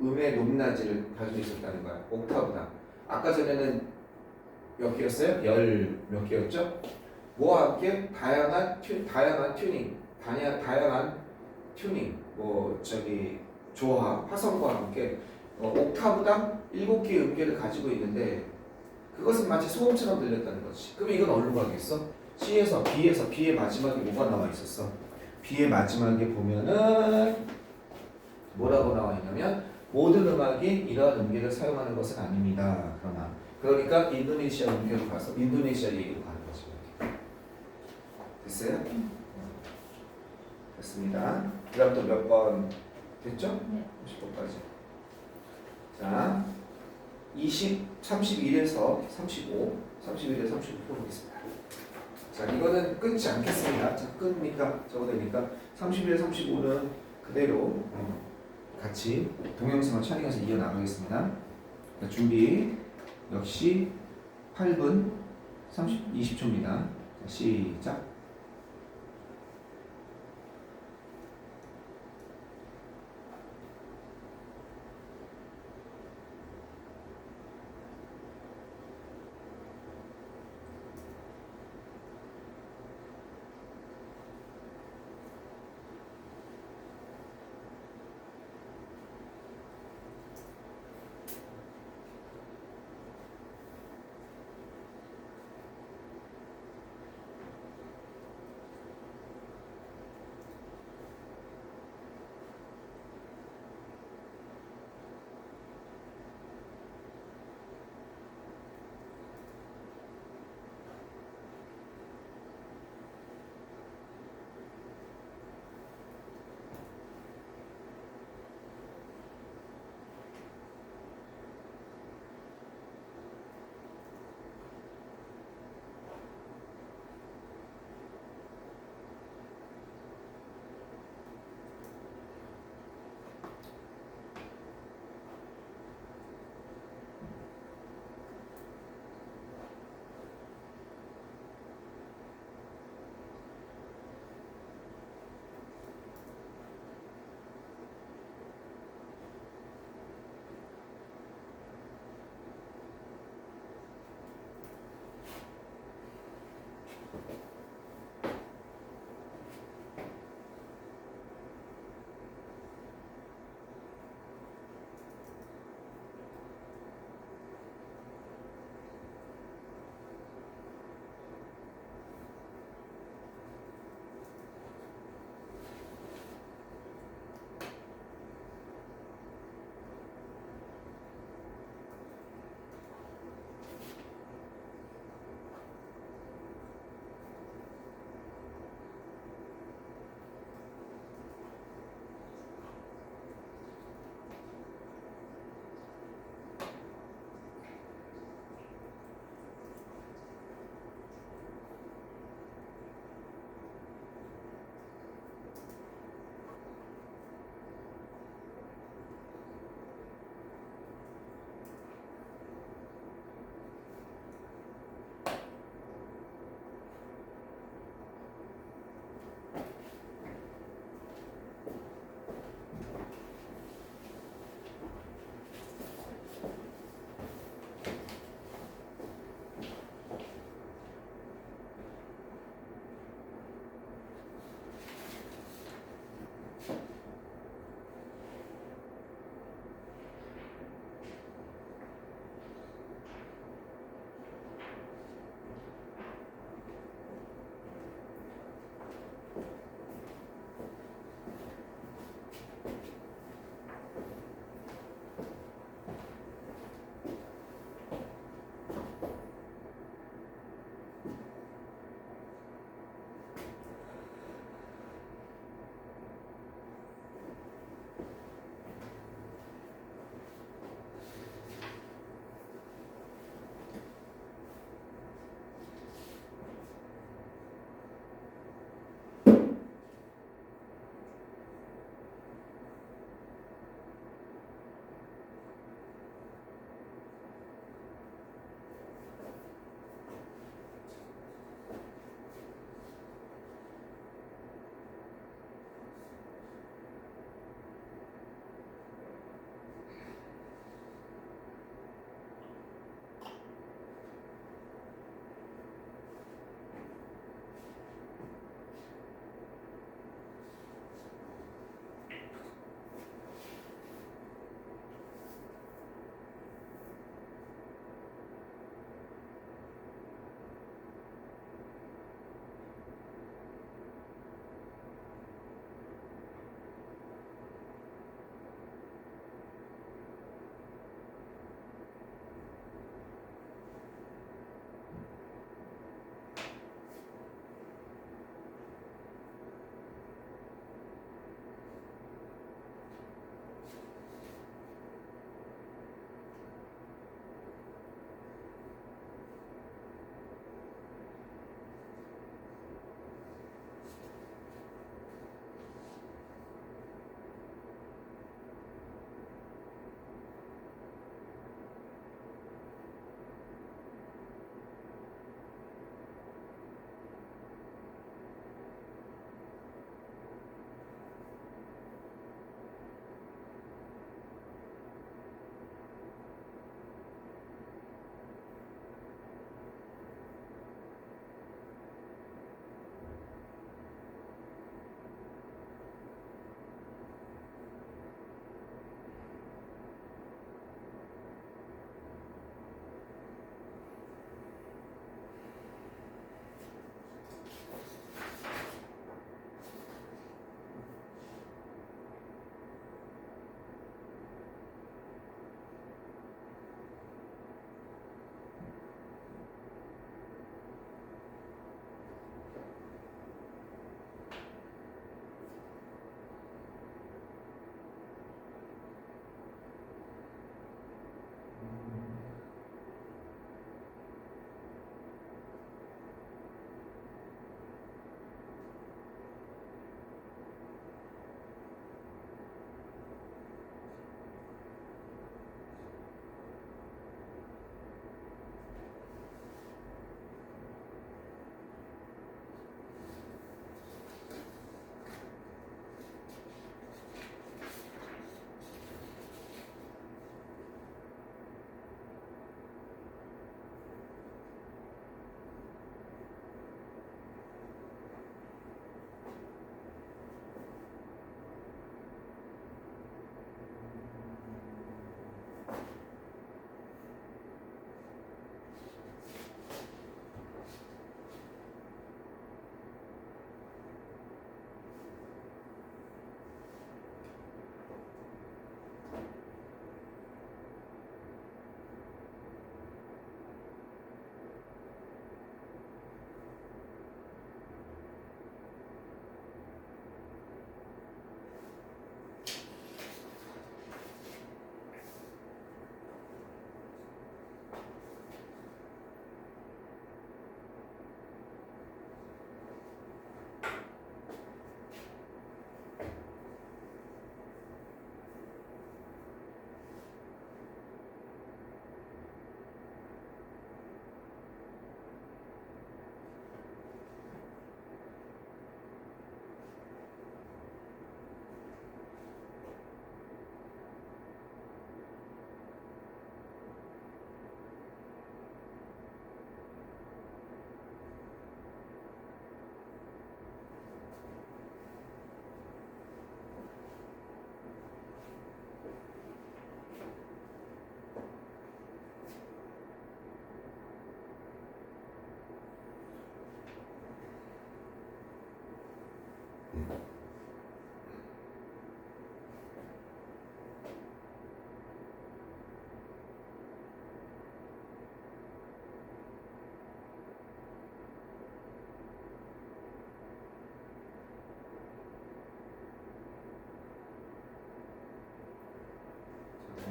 음의 높낮이를 가지고 있었다는 거야. 옥타브다. 아까 전에는 몇 개였어요? 열 몇 개였죠? 뭐와 함께 다양한 튜닝, 다양한 튜닝, 뭐 저기 조화, 화성과 함께 옥타브당 7개의 음계를 가지고 있는데 그것은 마치 소음처럼 들렸다는 거지. 그럼 이건 어디로 가겠어? B의 마지막에 뭐가 나와 있었어? B의 마지막에 보면은 뭐라고 나와 있냐면 모든 음악이 이러한 음계를 사용하는 것은 아닙니다. 그러니까 인도네시아 음계로 가서 인도네시아 얘기로 가는 거지. 됐어요? 됐습니다. 그 다음 또 몇 번 됐죠?
네.
30번까지. 자, 31에서 35, 31에서 35 보겠습니다. 자, 이거는 끊지 않겠습니다. 자, 끊으니까, 적어되니까 31에서 35는 그대로 같이 동영상을 촬영해서 이어나가겠습니다. 자, 준비 역시 8분 20초입니다. 자, 시작.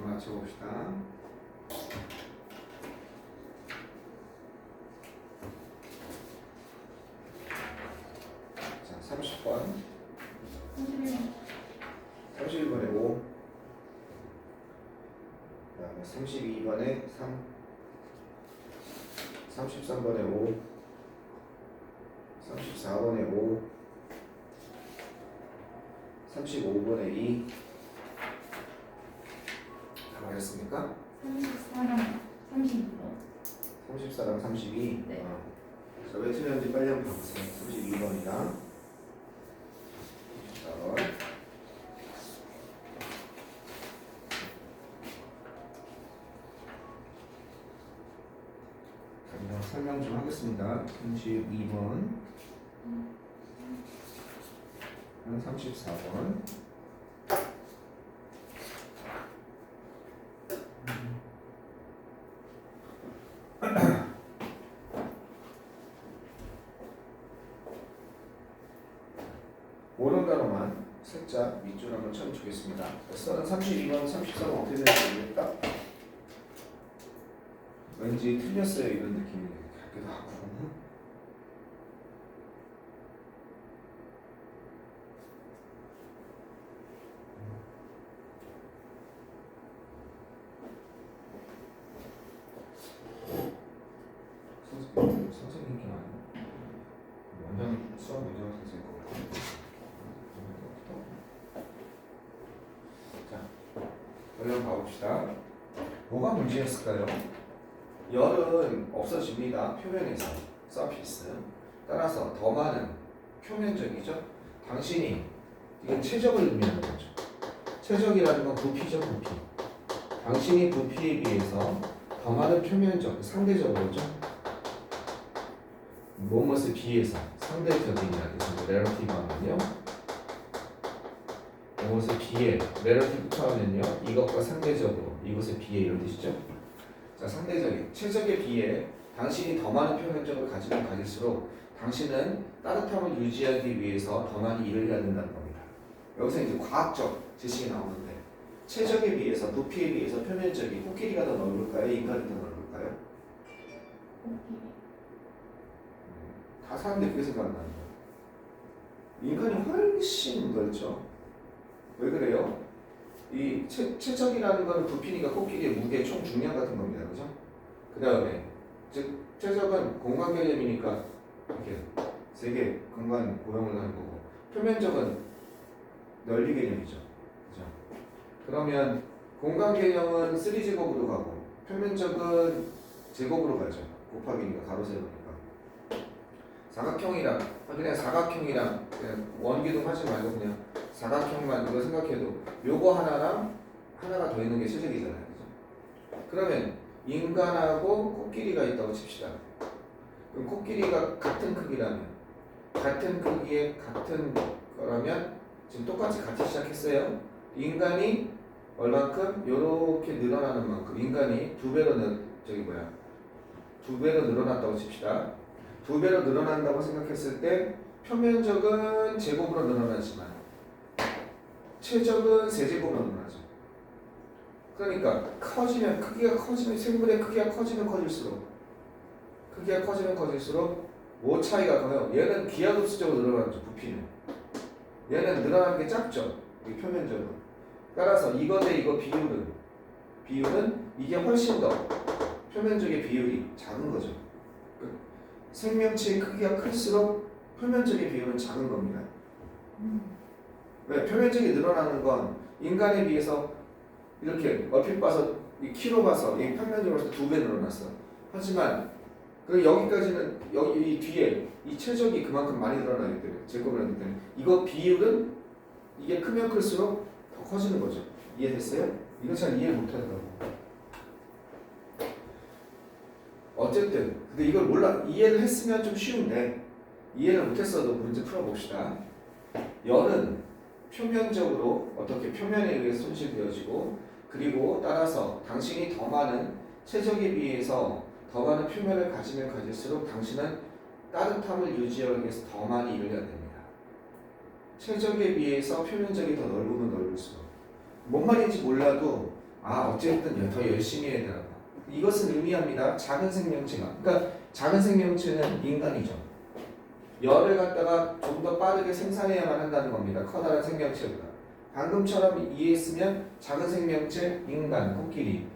맞춰봅시다. 자, 30번. 31번에 5. 그 다음에 32번에 3. 33번에 5. 34번에 5. 35번에 2. 다 맞았습니까?
34랑 32번.
34랑 32.
네.
자, 왜 틀렸는지 빨리 한번 봐보세요. 32번이랑 34번. 자, 설명 좀 하겠습니다. 32번, 34번. 모르는 단어만 살짝 밑줄 한번 쳐주겠습니다. 썰은 32번, 34번 어떻게 되는지 모르겠다. 왠지 틀렸어요 이런 느낌이 같기도 하고. 선생님께 많이 원장 수학 문제가 선생님 거 같아요. 자, 얼른 가봅시다. 뭐가 문제였을까요? 열은 없어집니다. 표면에서 서피스. 따라서 더 많은 표면적이죠. 당신이 이건 최적을 의미하는 거죠. 최적이라는 건 부피죠, 부피. 당신이 부피에 비해서 더 많은 표면적, 상대적으로죠. 무엇에 비해서 상대적이라는 뜻입니다. relative 하면요. 무엇에 비해, relative 하면요. 이것과 상대적으로, 이것에 비해 이런 뜻이죠. 자, 상대적인, 최적에 비해 당신이 더 많은 표면적을 가지면 가질수록 당신은 따뜻함을 유지하기 위해서 더 많이 일을 해야 된다는 겁니다. 여기서 이제 과학적 지식이 나오는데 최적에 비해서, 부피에 비해서 표면적이 코끼리가 더 넓을까요? 인간이 더 넓을까요? 다 사람들이 그렇게 생각하는 거예요. 인간이 훨씬 넓죠. 왜 그래요? 이 최적이라는 건 부피니까 코끼리의 무게 총 중량 같은 겁니다. 그죠? 그 다음에 즉 최적은 공간 개념이니까 이렇게 세계 공간 고용을 하는 거고 표면적은 넓이 개념이죠. 그죠? 그러면 공간 개념은 3제곱으로 가고 표면적은 제곱으로 가죠. 곱하기니까 가로 세로니까. 사각형이랑 그냥 사각형이랑 그냥 원기둥 하지 말고 그냥 사각형만 이거 생각해도 요거 하나랑 하나가 더 있는 게 최적이잖아요. 그죠? 그러면 인간하고 코끼리가 있다고 칩시다. 그럼 코끼리가 같은 크기라면 같은 크기에 같은 거라면 지금 똑같이 같이 시작했어요. 인간이 얼만큼 요렇게 늘어나는 만큼 인간이 두 배로 늘어났다고 칩시다. 두 배로 늘어난다고 생각했을 때 표면적은 제곱으로 늘어나지만 최적은 세제곱으로 늘어나죠. 그러니까 크기가 커지면 생물의 크기가 커지면 커질수록 뭐 차이가 커요? 얘는 기하급수적으로 늘어나죠. 부피는 얘는 늘어나는 게 작죠. 이 표면적으로. 따라서 이거 대 이거 비율은 이게 훨씬 더 표면적의 비율이 작은 거죠. 생명체의 크기가 클수록 표면적의 비율은 작은 겁니다. 왜? 표면적이 늘어나는 건 인간에 비해서 이렇게 얼핏 봐서 이 키로 봐서 이 평면적으로 봐서 2배 늘어났어. 하지만 그 여기까지는 여기 이 뒤에 이 최적이 그만큼 많이 늘어나기 때문에 제곱을 하기 때문에 이거 비율은 이게 크면 클수록 더 커지는 거죠. 이해됐어요? 이거 잘 이해 못하더라고. 어쨌든 근데 이걸 이해를 했으면 좀 쉬운데 이해를 못했어도 문제 풀어봅시다. 열은 표면적으로 어떻게 표면에 의해서 손실되어지고 그리고 따라서 당신이 더 많은 최적에 비해서 더 많은 표면을 가지면 가질수록 당신은 따뜻함을 유지하기 위해서 더 많이 일을 해야 됩니다. 최적에 비해서 표면적이 더 넓으면 넓을수록 뭔 말인지 몰라도 아 어쨌든 더 열심히 해야 되나. 이것은 의미합니다. 작은 생명체가. 그러니까 작은 생명체는 인간이죠. 열을 갖다가 좀 더 빠르게 생산해야만 한다는 겁니다. 커다란 생명체보다. 방금처럼 이해했으면 작은 생명체, 인간, 코끼리.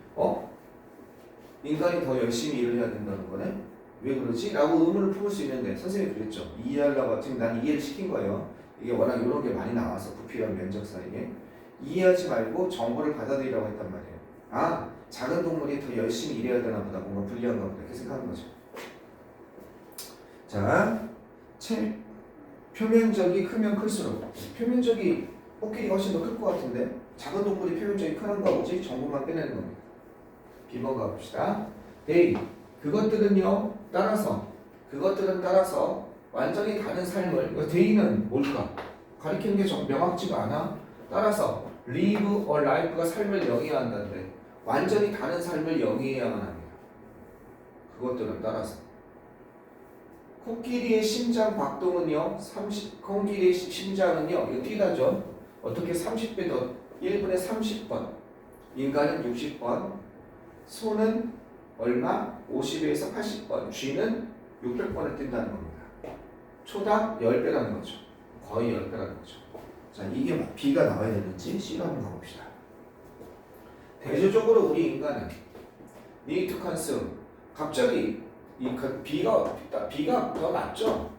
인간이 더 열심히 일을 해야 된다는 거네? 왜 그러지? 라고 의문을 품을 수 있는데 선생님이 그랬죠. 이해하려고 지금 난 이해를 시킨 거예요. 이게 워낙 이런 게 많이 나와서 부피랑 면적 사이에. 이해하지 말고 정보를 받아들이라고 했단 말이에요. 아, 작은 동물이 더 열심히 일해야 되나 보다. 뭔가 불리한가 보다. 이렇게 생각하는 거죠. 자, 표면적이 크면 클수록 표면적이 코끼리가 훨씬 더 클 것 같은데 작은 동물이 표면적이 크는가 보지? 정보만 빼내는 겁니다. B번 가봅시다. A. 그것들은 따라서 완전히 다른 삶을 D는 뭘까? 가리키는 게 명확지가 않아. 따라서 live or life가 삶을 영위한다는데 완전히 다른 삶을 영위해야만 합니다. 그것들은 따라서 코끼리의 심장 박동은요, 코끼리의 심장은요, 이거 뛰다죠. 어떻게 30배 더, 1분에 30번, 인간은 60번, 소는 얼마? 50에서 80번, 쥐는 600번을 뛴다는 겁니다. 초당 10배라는 거죠. 거의 10배라는 거죠. 자, 이게 B가 나와야 되는지 C로 한번 가봅시다. 대조적으로 우리 인간은 need to consume, 갑자기 B가 더 낫죠.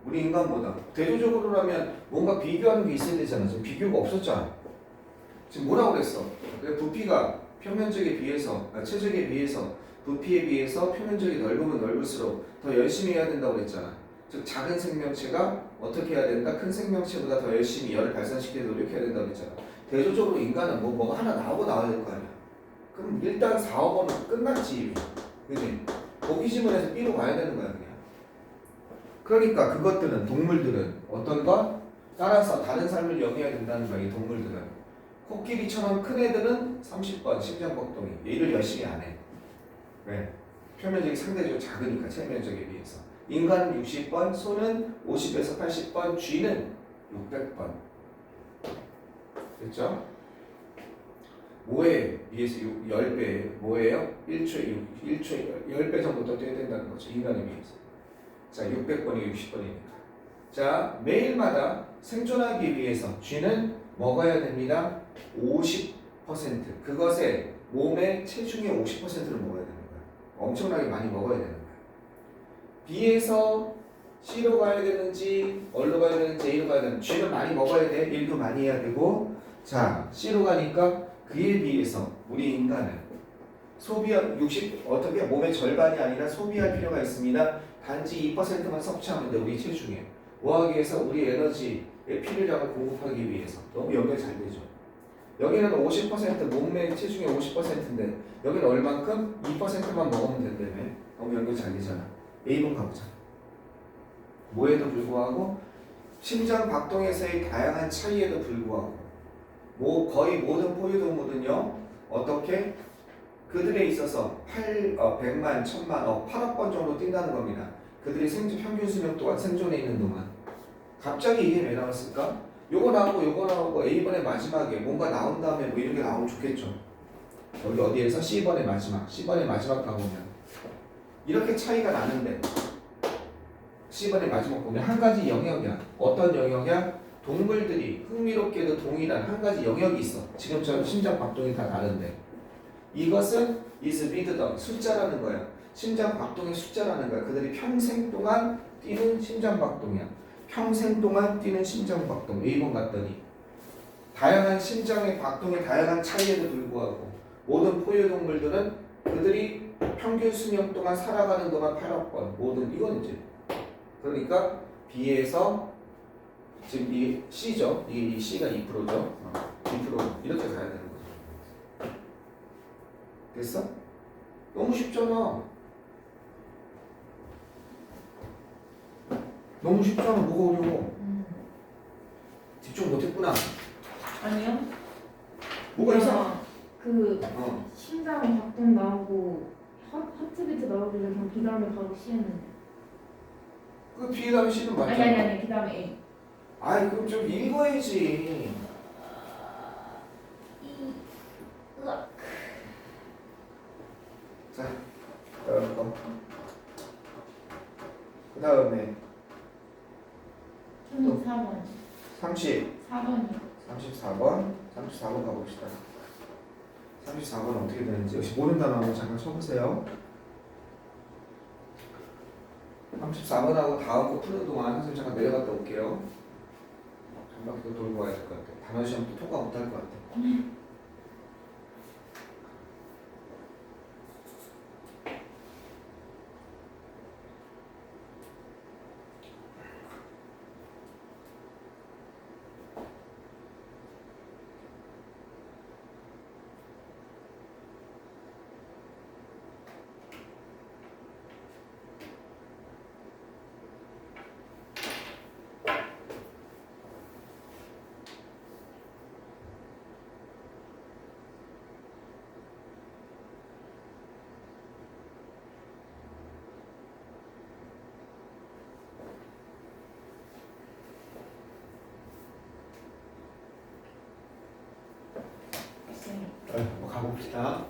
우리 인간보다 대조적으로라면 뭔가 비교하는 게 있어야 되잖아. 지금 비교가 없었잖아. 지금 뭐라고 그랬어? 부피가 표면적에 비해서 체적에 비해서 부피에 비해서 표면적이 넓으면 넓을수록 더 열심히 해야 된다고 그랬잖아. 즉 작은 생명체가 어떻게 해야 된다? 큰 생명체보다 더 열심히 열을 발산시키려 노력해야 된다고 그랬잖아. 대조적으로 인간은 뭐가 하나 나와야 될 거 아니야. 그럼 일단 4, 5번은 끝났지. 그지? 호기심을 해서 B로 가야 되는 거야 그냥. 그러니까 그것들은 동물들은 어떤 것? 따라서 다른 삶을 영위해야 된다는 거야 이 동물들은. 코끼리처럼 큰 애들은 30번 심장박동이 일을 열심히 안 해. 왜? 표면적이 상대적으로 작으니까 체면적에 비해서. 인간은 60번, 소는 50에서 80번, 쥐는 600번. 됐죠? 뭐에 비해서 10배, 뭐예요? 1초에 10배 정도 더 뛰어야 된다는 거죠. 인간에 비해서. 자, 600번이 60번이니까. 자, 매일마다 생존하기 위해서 쥐는 먹어야 됩니다. 50%. 그것에 몸의 체중의 50%를 먹어야 되는 거야. 엄청나게 많이 먹어야 되는 거야. B에서 C로 가야 되는지, R로 가야 되는지, A로 가야 되는지. 쥐는 많이 먹어야 돼. 일도 많이 해야 되고. 자, C로 가니까 그에 비해서 우리 인간은 어떻게 몸의 절반이 아니라 소비할 필요가 있습니다. 단지 2%만 섭취하면 돼. 우리 체중에. 뭐하기 위해서? 우리 에너지의 필요량을 공급하기 위해서. 너무 연결 잘 되죠. 여기는 50% 몸의 체중의 50%인데 여기는 얼만큼? 2%만 먹으면 된다며. 너무 연결 잘 되잖아. A번 가보자. 뭐에도 불구하고 심장 박동에서의 다양한 차이에도 불구하고 거의 모든 포유동물은요 어떻게 그들에 있어서 100만, 1000만, 8억 번 정도 뛴다는 겁니다. 그들이 평균 수명 동안 생존해 있는 동안. 갑자기 이게 왜 나왔을까? 요거 나오고 A번의 마지막에 뭔가 나온 다음에 뭐 이런 게 나오면 좋겠죠. 여기 어디에서 C번의 마지막 나오면 이렇게 차이가 나는데 C번의 마지막 보면 한 가지 영역이야. 어떤 영역이야? 동물들이 흥미롭게도 동일한 한 가지 영역이 있어. 지금처럼 심장 박동이 다 다른데 이것은 is with the 숫자라는 거야. 심장 박동의 숫자라는 거야. 그들이 평생 동안 뛰는 심장 박동이야. 평생 동안 뛰는 심장 박동. A번 갔더니 다양한 심장의 박동의 다양한 차이에도 불구하고 모든 포유동물들은 그들이 평균 수명 동안 살아가는 동안 8억 번 모든 이건 이제 그러니까 B에서 지금 이 C죠. 이 C가 2%죠. 2% 이렇게 가야 되는 거죠. 됐어? 너무 쉽잖아. 너무 쉽잖아. 뭐가 어려워? 집중 못했구나.
아니요.
뭐가 이상?
심장 박동 나오고 하트비트 나오길래 그냥 B 다음에 바로 C 했는데.
그 B 다음에 C는 맞잖아.
아니 B 다음에 A.
아이 그럼 좀 읽어야지.
으악.
그 다음에
34번.
34번 34번 가봅시다. 34번 어떻게 되는지 역시 모르는 단어 한번 잠깐 쳐보세요. 34번하고 다음 거 푸는 동안 선생님 잠깐 내려갔다 올게요. 잠깐 돌고 와야 될 것 같아요. 단어 시험 또 통과 못할 것 같아요. 한번 가봅시다.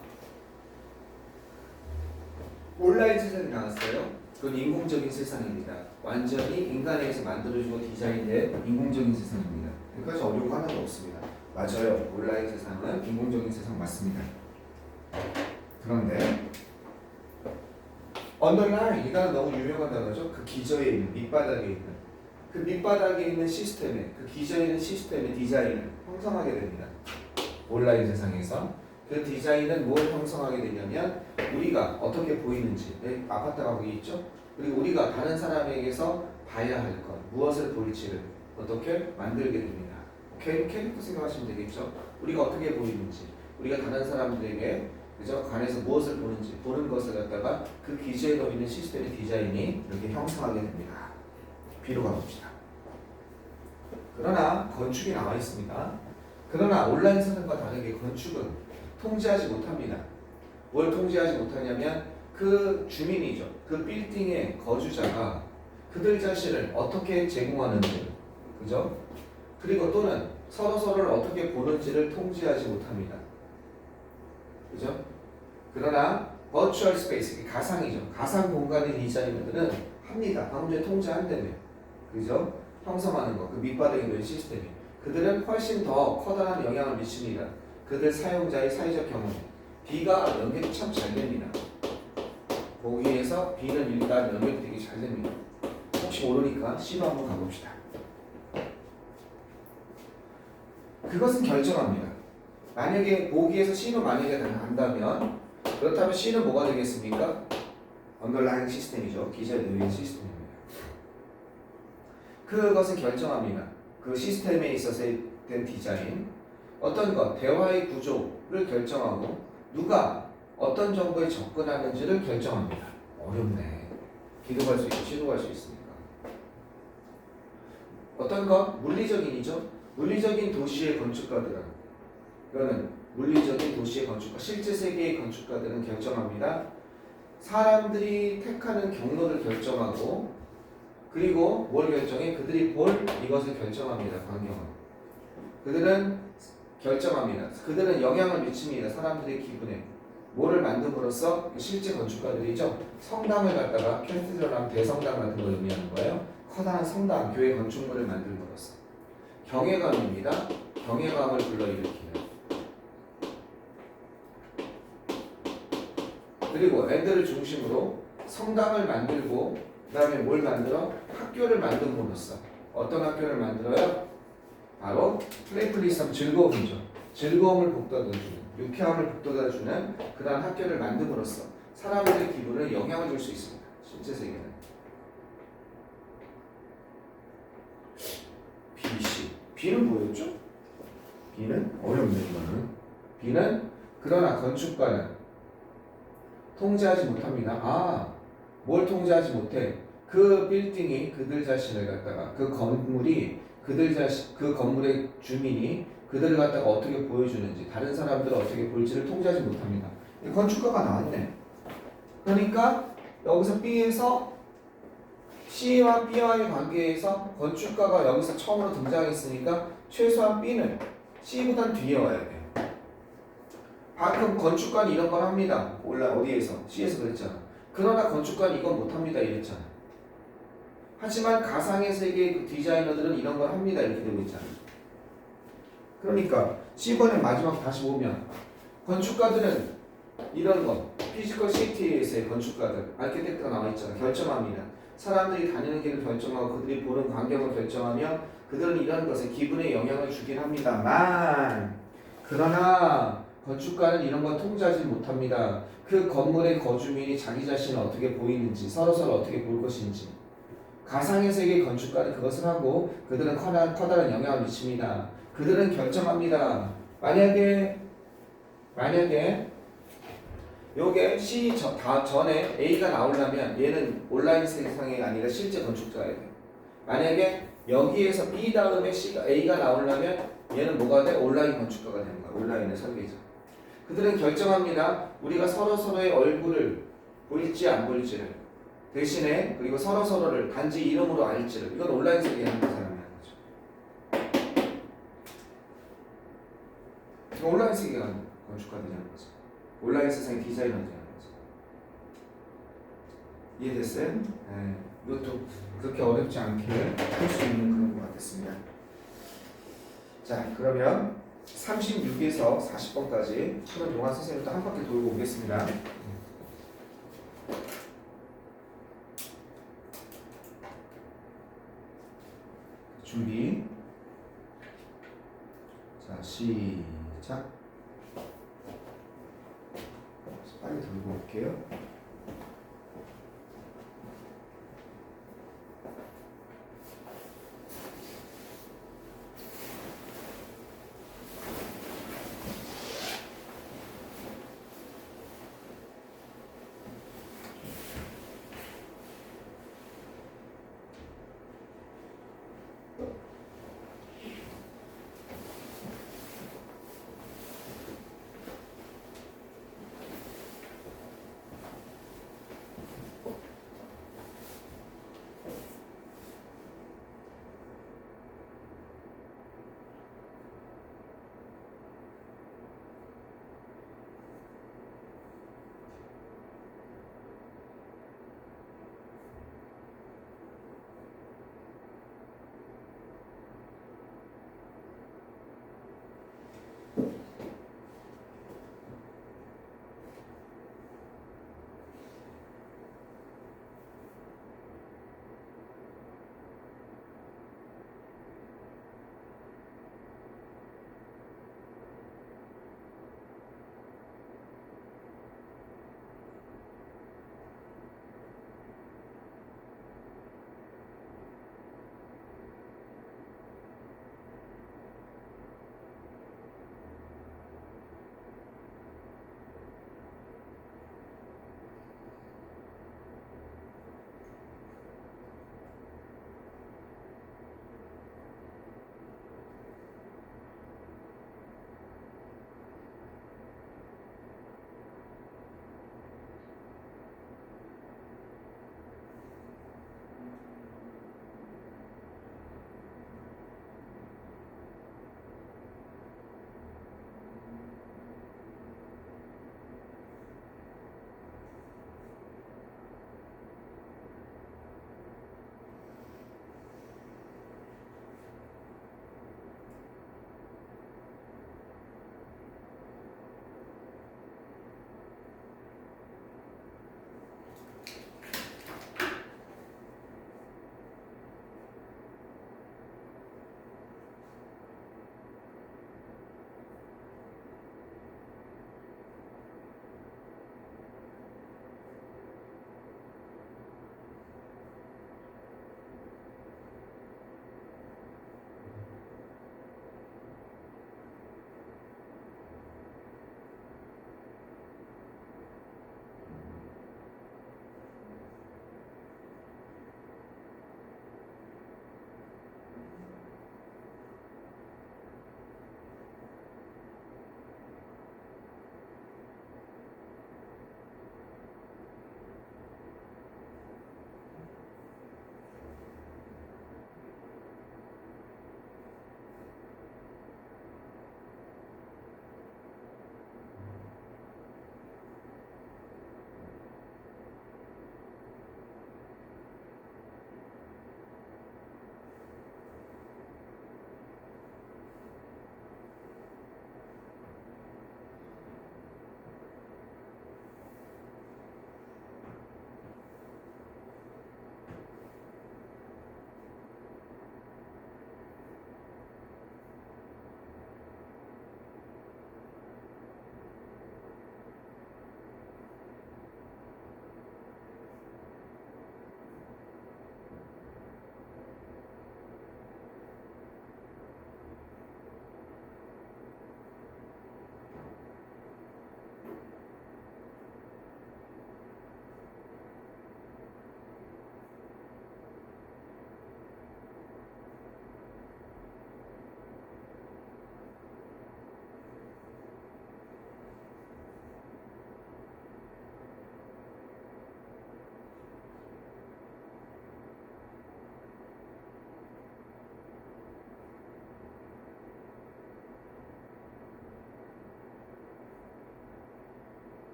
온라인 세상이 나왔어요. 그건 인공적인 세상입니다. 완전히 인간에 의해서 만들어지고 디자인된 인공적인 세상입니다. 여기까지 어려운 거 하나도 없습니다. 맞아요. 온라인 세상은 인공적인 세상 맞습니다. 그런데 언더라인 이단은 너무 유명한 단어죠. 그 기저에 있는 밑바닥에 있는 그 밑바닥에 있는 시스템의 그 기저에 있는 시스템의 디자인을 형성하게 됩니다. 온라인 세상에서 그 디자인은 뭘 형성하게 되냐면 우리가 어떻게 보이는지 아파트가 거기 있죠? 그리고 우리가 다른 사람에게서 봐야 할 것 무엇을 볼지를 어떻게 만들게 됩니다. 캐릭터 생각하시면 되겠죠? 우리가 어떻게 보이는지 우리가 다른 사람들에게 그죠? 관해서 무엇을 보는지 보는 것을 갖다가 그 기저에 넣어 있는 시스템의 디자인이 이렇게 형성하게 됩니다. B로 가봅시다. 그러나 건축이 나와 있습니다. 그러나 온라인 세상과 다르게 건축은 통제하지 못합니다. 뭘 통제하지 못하냐면 그 주민이죠. 그 빌딩의 거주자가 그들 자신을 어떻게 제공하는지, 그죠? 그리고 또는 서로를 어떻게 보는지를 통제하지 못합니다. 그죠? 그러나 버추얼 스페이스, 가상이죠. 가상 공간의 디자이너들은 합니다. 방금 전에 통제한다며. 그죠? 형성하는 거, 그 밑바닥에 있는 시스템이. 그들은 훨씬 더 커다란 영향을 미칩니다. 그들 사용자의 사회적 경험. B가 연결이 참 잘 됩니다. 거기에서 B는 일단 연결이 되게 잘 됩니다. 혹시 모르니까 C로 한번 가봅시다. 그것은 결정합니다. 만약에 보기에서 C로 만약에 간다면 그렇다면 C는 뭐가 되겠습니까? 언더라인 시스템이죠. 기저에 놓인 시스템입니다. 그것은 결정합니다. 그 시스템에 있어서 된 디자인, 어떤 것, 대화의 구조를 결정하고 누가 어떤 정보에 접근하는지를 결정합니다. 어렵네. B도 갈 수 있고 C도 갈 수 있으니까. 어떤 것, 물리적인이죠. 물리적인 도시의 건축가들은 이거는 물리적인 도시의 건축가, 실제 세계의 건축가들은 결정합니다. 사람들이 택하는 경로를 결정하고 그리고 뭘 결정해? 그들이 볼 이것을 결정합니다. 광경은. 그들은 결정합니다. 그들은 영향을 미칩니다. 사람들의 기분에. 뭐를 만듦으로써 실제 건축가들이죠. 성당을 갖다가 캐스드럴하면 대성당 같은 걸 의미하는 거예요. 커다란 성당, 교회 건축물을 만듦으로써. 경외감입니다. 경외감을 불러일으키는. 그리고 애들을 중심으로 성당을 만들고 그 다음에 뭘 만들어? 학교를 만듦으로써 어떤 학교를 만들어요? 바로 플레이플리썸, 즐거움이죠. 즐거움을 북돋아주는, 유쾌함을 북돋아주는 그러한 학교를 만듦으로써 사람들의 기분에 영향을 줄 수 있습니다. 실제 세계는. B, C. B는 뭐였죠? B는 어렵네 이거는. B는 그러나 건축가는 통제하지 못합니다. 뭘 통제하지 못해? 그 빌딩이 그들 자신을 갖다가 그 건물이 그들 자신 그 건물의 주민이 그들을 갖다가 어떻게 보여주는지 다른 사람들을 어떻게 볼지를 통제하지 못합니다. 건축가가 나왔네. 그러니까 여기서 B에서 C와 B와의 관계에서 건축가가 여기서 처음으로 등장했으니까 최소한 B는 C보단 뒤에 와야 돼요. 가끔 건축가는 이런 걸 합니다. 어디에서? C에서 그랬잖아. 그러나 건축가는 이건 못합니다 이랬잖아. 하지만 가상의 세계의 그 디자이너들은 이런 걸 합니다 이렇게 되고 있잖아. 그러니까 C번의 마지막 다시 보면 건축가들은 이런 거 피지컬 시티에서의 건축가들 아키텍트가 나와 있잖아. 결정합니다. 사람들이 다니는 길을 결정하고 그들이 보는 광경을 결정하며 그들은 이런 것에 기분에 영향을 주긴 합니다만 그러나 건축가는 이런 걸 통제하지 못합니다. 그 건물의 거주민이 자기 자신을 어떻게 보이는지 서로서로 어떻게 볼 것인지 가상의 세계 건축가는 그것을 하고 그들은 커다란 영향을 미칩니다. 그들은 결정합니다. 만약에 요게 C 전에 A가 나오려면 얘는 온라인 세상이 아니라 실제 건축가예요. 만약에 여기에서 B 다음에 A가 나오려면 얘는 뭐가 돼? 온라인 건축가가 되는 거야. 온라인의 설계자. 그들은 결정합니다. 우리가 서로서로의 얼굴을 보일지 안 보일지를 대신에 그리고 서로서로를 단지 이름으로 알지를 이건 온라인 세계에 하는 사람이 하는 거죠. 이건 온라인 세계가 건축가들이 하는 거죠. 온라인 세상의 디자이너들이 하는 거죠. 이해됐어요? 네. 이것도 그렇게 어렵지 않게 할 수 있는 그런 것 같았습니다. 자, 그러면 36에서 40번까지 그런 동안 선생님도 한 바퀴 돌고 오겠습니다. 준비. 자, 시작. 빨리 돌고 올게요.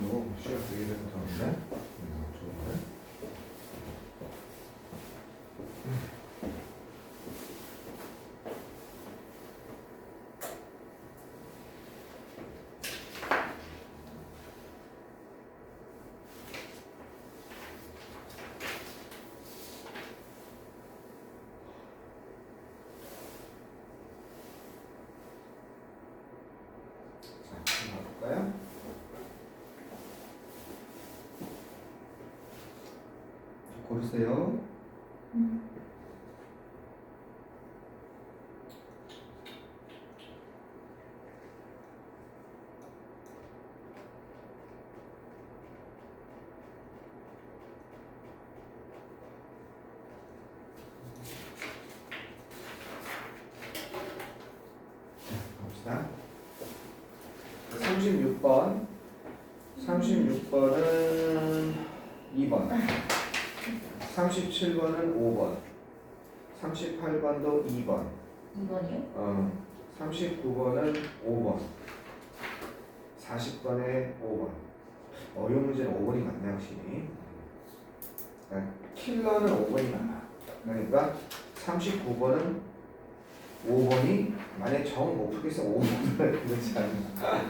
이거 시작 되게 괜찮은데? 좋은데? 자, 가볼까요? 고르세요. 자, 갑시다. 36번. 36번은 2번. 37번은 5번. 38번도 2번.
2번이요?
39번은 5번. 40번에 5번. 이 문제는 5번이 맞네, 확실히. 킬러는 5번이 맞아. 그러니까 39번은 5번이 만약 정 못 풀겠어 5번을 그렇지 않나.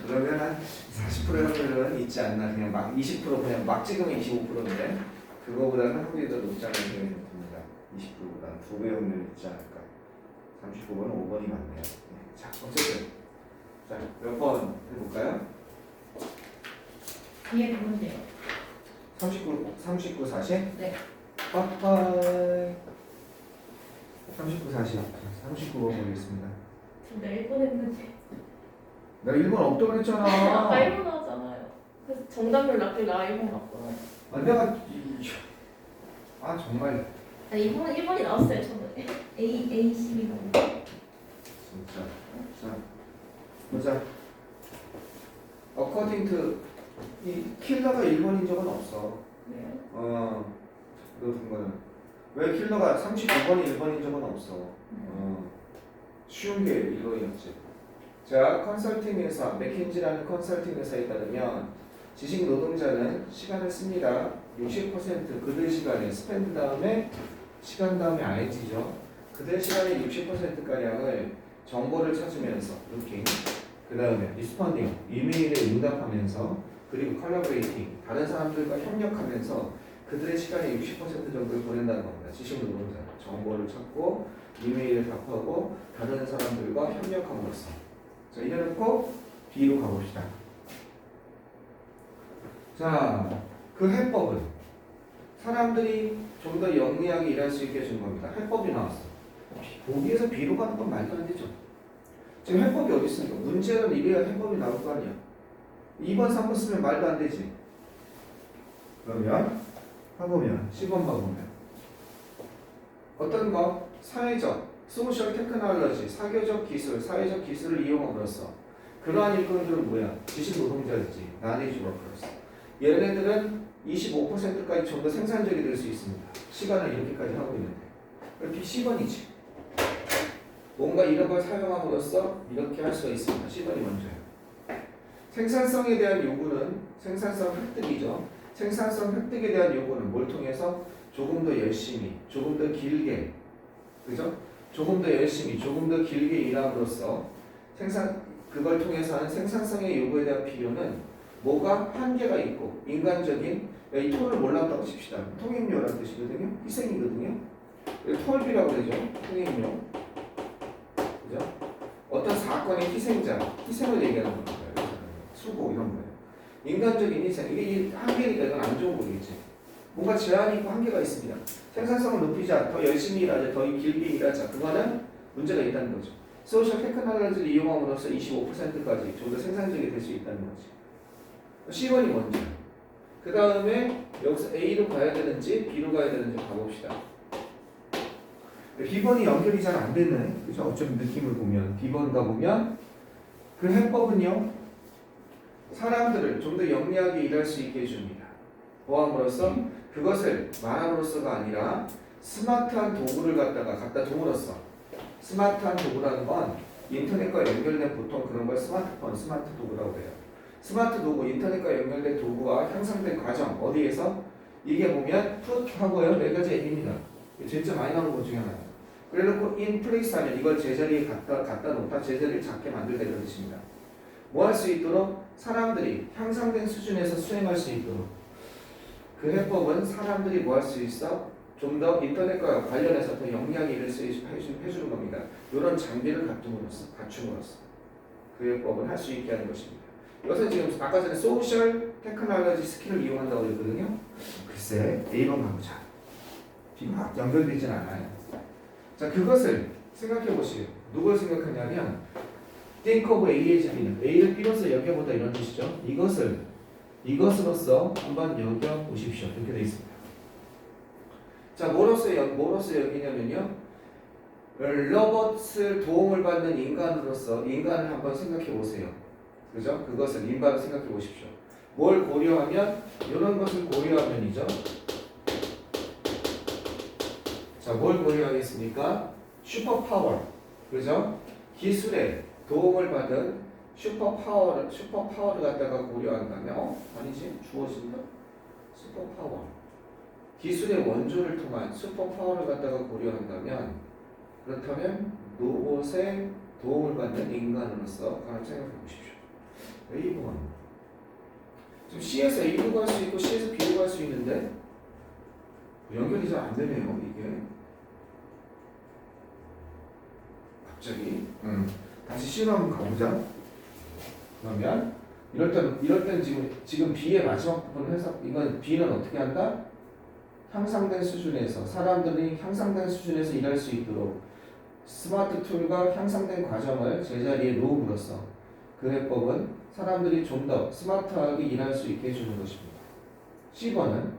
그러면 한 40%의 확률은 있지 않나. 그냥 막 20% 그냥 막 찍으면 25%인데 그거보다는 확률이 더 높다는 생각이 듭니다. 20%보다는 2배 확률이 있지 않을까. 39번은 5번이 맞네요. 네. 자, 어쨌든 자, 몇 번 해볼까요?
뒤에 두 문제요.
39, 40?
네.
빠빠이 39, 40 39번 보겠습니다.
저 내일 뻔했는데.
내가 1번 없다고 그랬잖아.
아까 1번 나왔잖아요. 그래서 정답률 낮게 나 1번 났구나.
내가 정말
아니 1번이 나왔어요 저는. A, C,
진짜. 자, 보자. According to 이 킬러가 1번인 적은 없어.
그래요?
그런 거는 왜 킬러가 39번이 1번인 적은 없어. 쉬운 게 1번이었지. 자, 컨설팅 회사, 맥킨지라는 컨설팅 회사에 따르면 지식 노동자는 시간을 씁니다. 60% 그들 시간에 스펜드 다음에 시간 다음에 ING죠. 그들 시간의 60%가량을 정보를 찾으면서 루킹, 그 다음에 리스펀딩, 이메일에 응답하면서, 그리고 컬러브레이팅, 다른 사람들과 협력하면서 그들의 시간의 60% 정도를 보낸다는 겁니다. 지식 노동자, 정보를 찾고 이메일을 답하고 다른 사람들과 협력함으로써. 자, 이래놓고 B로 가봅시다. 자, 그 해법은 사람들이 좀 더 영리하게 일할 수 있게 해주는 겁니다. 해법이 나왔어. 보기에서 B로 가는 건 말도 안 되죠. 지금 해법이 어디 있습니까? 문제는 이래야 해법이 나올 거 아니야. 2번, 3번 쓰면 말도 안 되지. 그러면 봐보면 10번 봐보면 어떤 거? 사회적, 소셜 테크놀로지, 사회적 기술을 이용함으로써 그러한 일꾼들은 뭐야? 지식 노동자지. 나니지 워커스. 얘네들은 25%까지 좀 더 생산적이 될 수 있습니다. 시간을 이렇게까지 하고 있는데. 이렇게 C번이지. 뭔가 이런 걸 사용함으로써 이렇게 할 수가 있습니다. C번이 먼저예요. 생산성에 대한 요구는 생산성 획득이죠. 생산성 획득에 대한 요구는 뭘 통해서? 조금 더 열심히, 조금 더 길게, 그죠? 조금 더 열심히, 조금 더 길게 일함으로써 그걸 통해서 하는 생산성의 요구에 대한 필요는 뭐가 한계가 있고 인간적인 이 톤을 몰랐다고 칩시다. 통행료라는 뜻이거든요. 희생이거든요. 톨비라고 그러죠. 통행료. 그죠? 어떤 사건의 희생을 얘기하는 겁니다. 수고 이런 거예요. 인간적인 희생. 이게 한계니까 이건 안 좋은 거겠지. 뭔가 제한이 있고 한계가 있습니다. 생산성을 높이자, 더 열심히 일하자, 더 길게 일하자. 그거는 문제가 있다는 거죠. 소셜 테크놀로지를 이용함으로써 25%까지 좀 더 생산적이 될 수 있다는 거지. C번이 먼저. 그 다음에 여기서 A로 가야 되는지 B로 가야 되는지 가봅시다. B번이 연결이 잘 안 되는, 그죠? 어쩜 느낌을 보면 B번 가보면 그 해법은요, 사람들을 좀 더 영리하게 일할 수 있게 해줍니다. 보함으로써 그것을 말함으로써가 아니라 스마트한 도구를 갖다 둠으로써. 스마트한 도구라는 건 인터넷과 연결된 보통 그런 걸 스마트폰, 스마트 도구라고 해요. 스마트 도구, 인터넷과 연결된 도구와 향상된 과정 어디에서? 이게 보면 put 하고요. 네 가지 A입니다. 진짜 많이 나오는 것 중에 하나예요. 그래놓고 in place 하면 이걸 제자리에 갖다 놓다 제자리를 작게 만들다 이런 뜻입니다. 뭐 할 수 있도록? 사람들이 향상된 수준에서 수행할 수 있도록. 그 해법은 사람들이 뭐 할 수 있어? 좀 더 인터넷과 관련해서 더 영리하게 일을 해주는 겁니다. 이런 장비를 갖춤으로써 그 해법은 할 수 있게 하는 것입니다. 이것은 지금 아까 전에 소셜 테크놀로지 스킬을 이용한다고 했거든요. 글쎄 A번 가보자. 막 연결되진 않아요. 자, 그것을 생각해 보시오. 누굴 생각하냐면 think of A as B는 A를 B로서 여겨보다 이런 뜻이죠. 이것으로서 한번 여겨보십시오. 이렇게 되어 있습니다. 자, 뭐로서 여기냐면요. 로봇을 도움을 받는 인간으로서 인간을 한번 생각해 보세요. 그죠? 그것을 인간을 생각해 보십시오. 뭘 고려하면 이런 것을 고려하면이죠. 자, 뭘 고려하겠습니까? 슈퍼파워. 그죠? 기술에 도움을 받은 슈퍼파워를 갖다가 고려한다면 아니지? 주어진다? 슈퍼파워. 기술의 원조를 통한 슈퍼파워를 갖다가 고려한다면 그렇다면 로봇에 도움을 받는 인간으로서 한번 생각해 보십시오. A번 지금 C에서 A로 갈 수 있고 C에서 B로 갈 수 있는데 연결이 잘 안 되네요. 이게 갑자기 다시 C로 한번 가보자. 그러면 이럴 때는 지금 B의 마지막 부분 해석 이건 B는 어떻게 한다? 향상된 수준에서 사람들이 향상된 수준에서 일할 수 있도록 스마트 툴과 향상된 과정을 제자리에 놓음으로써 그 해법은 사람들이 좀 더 스마트하게 일할 수 있게 해주는 것입니다. C번은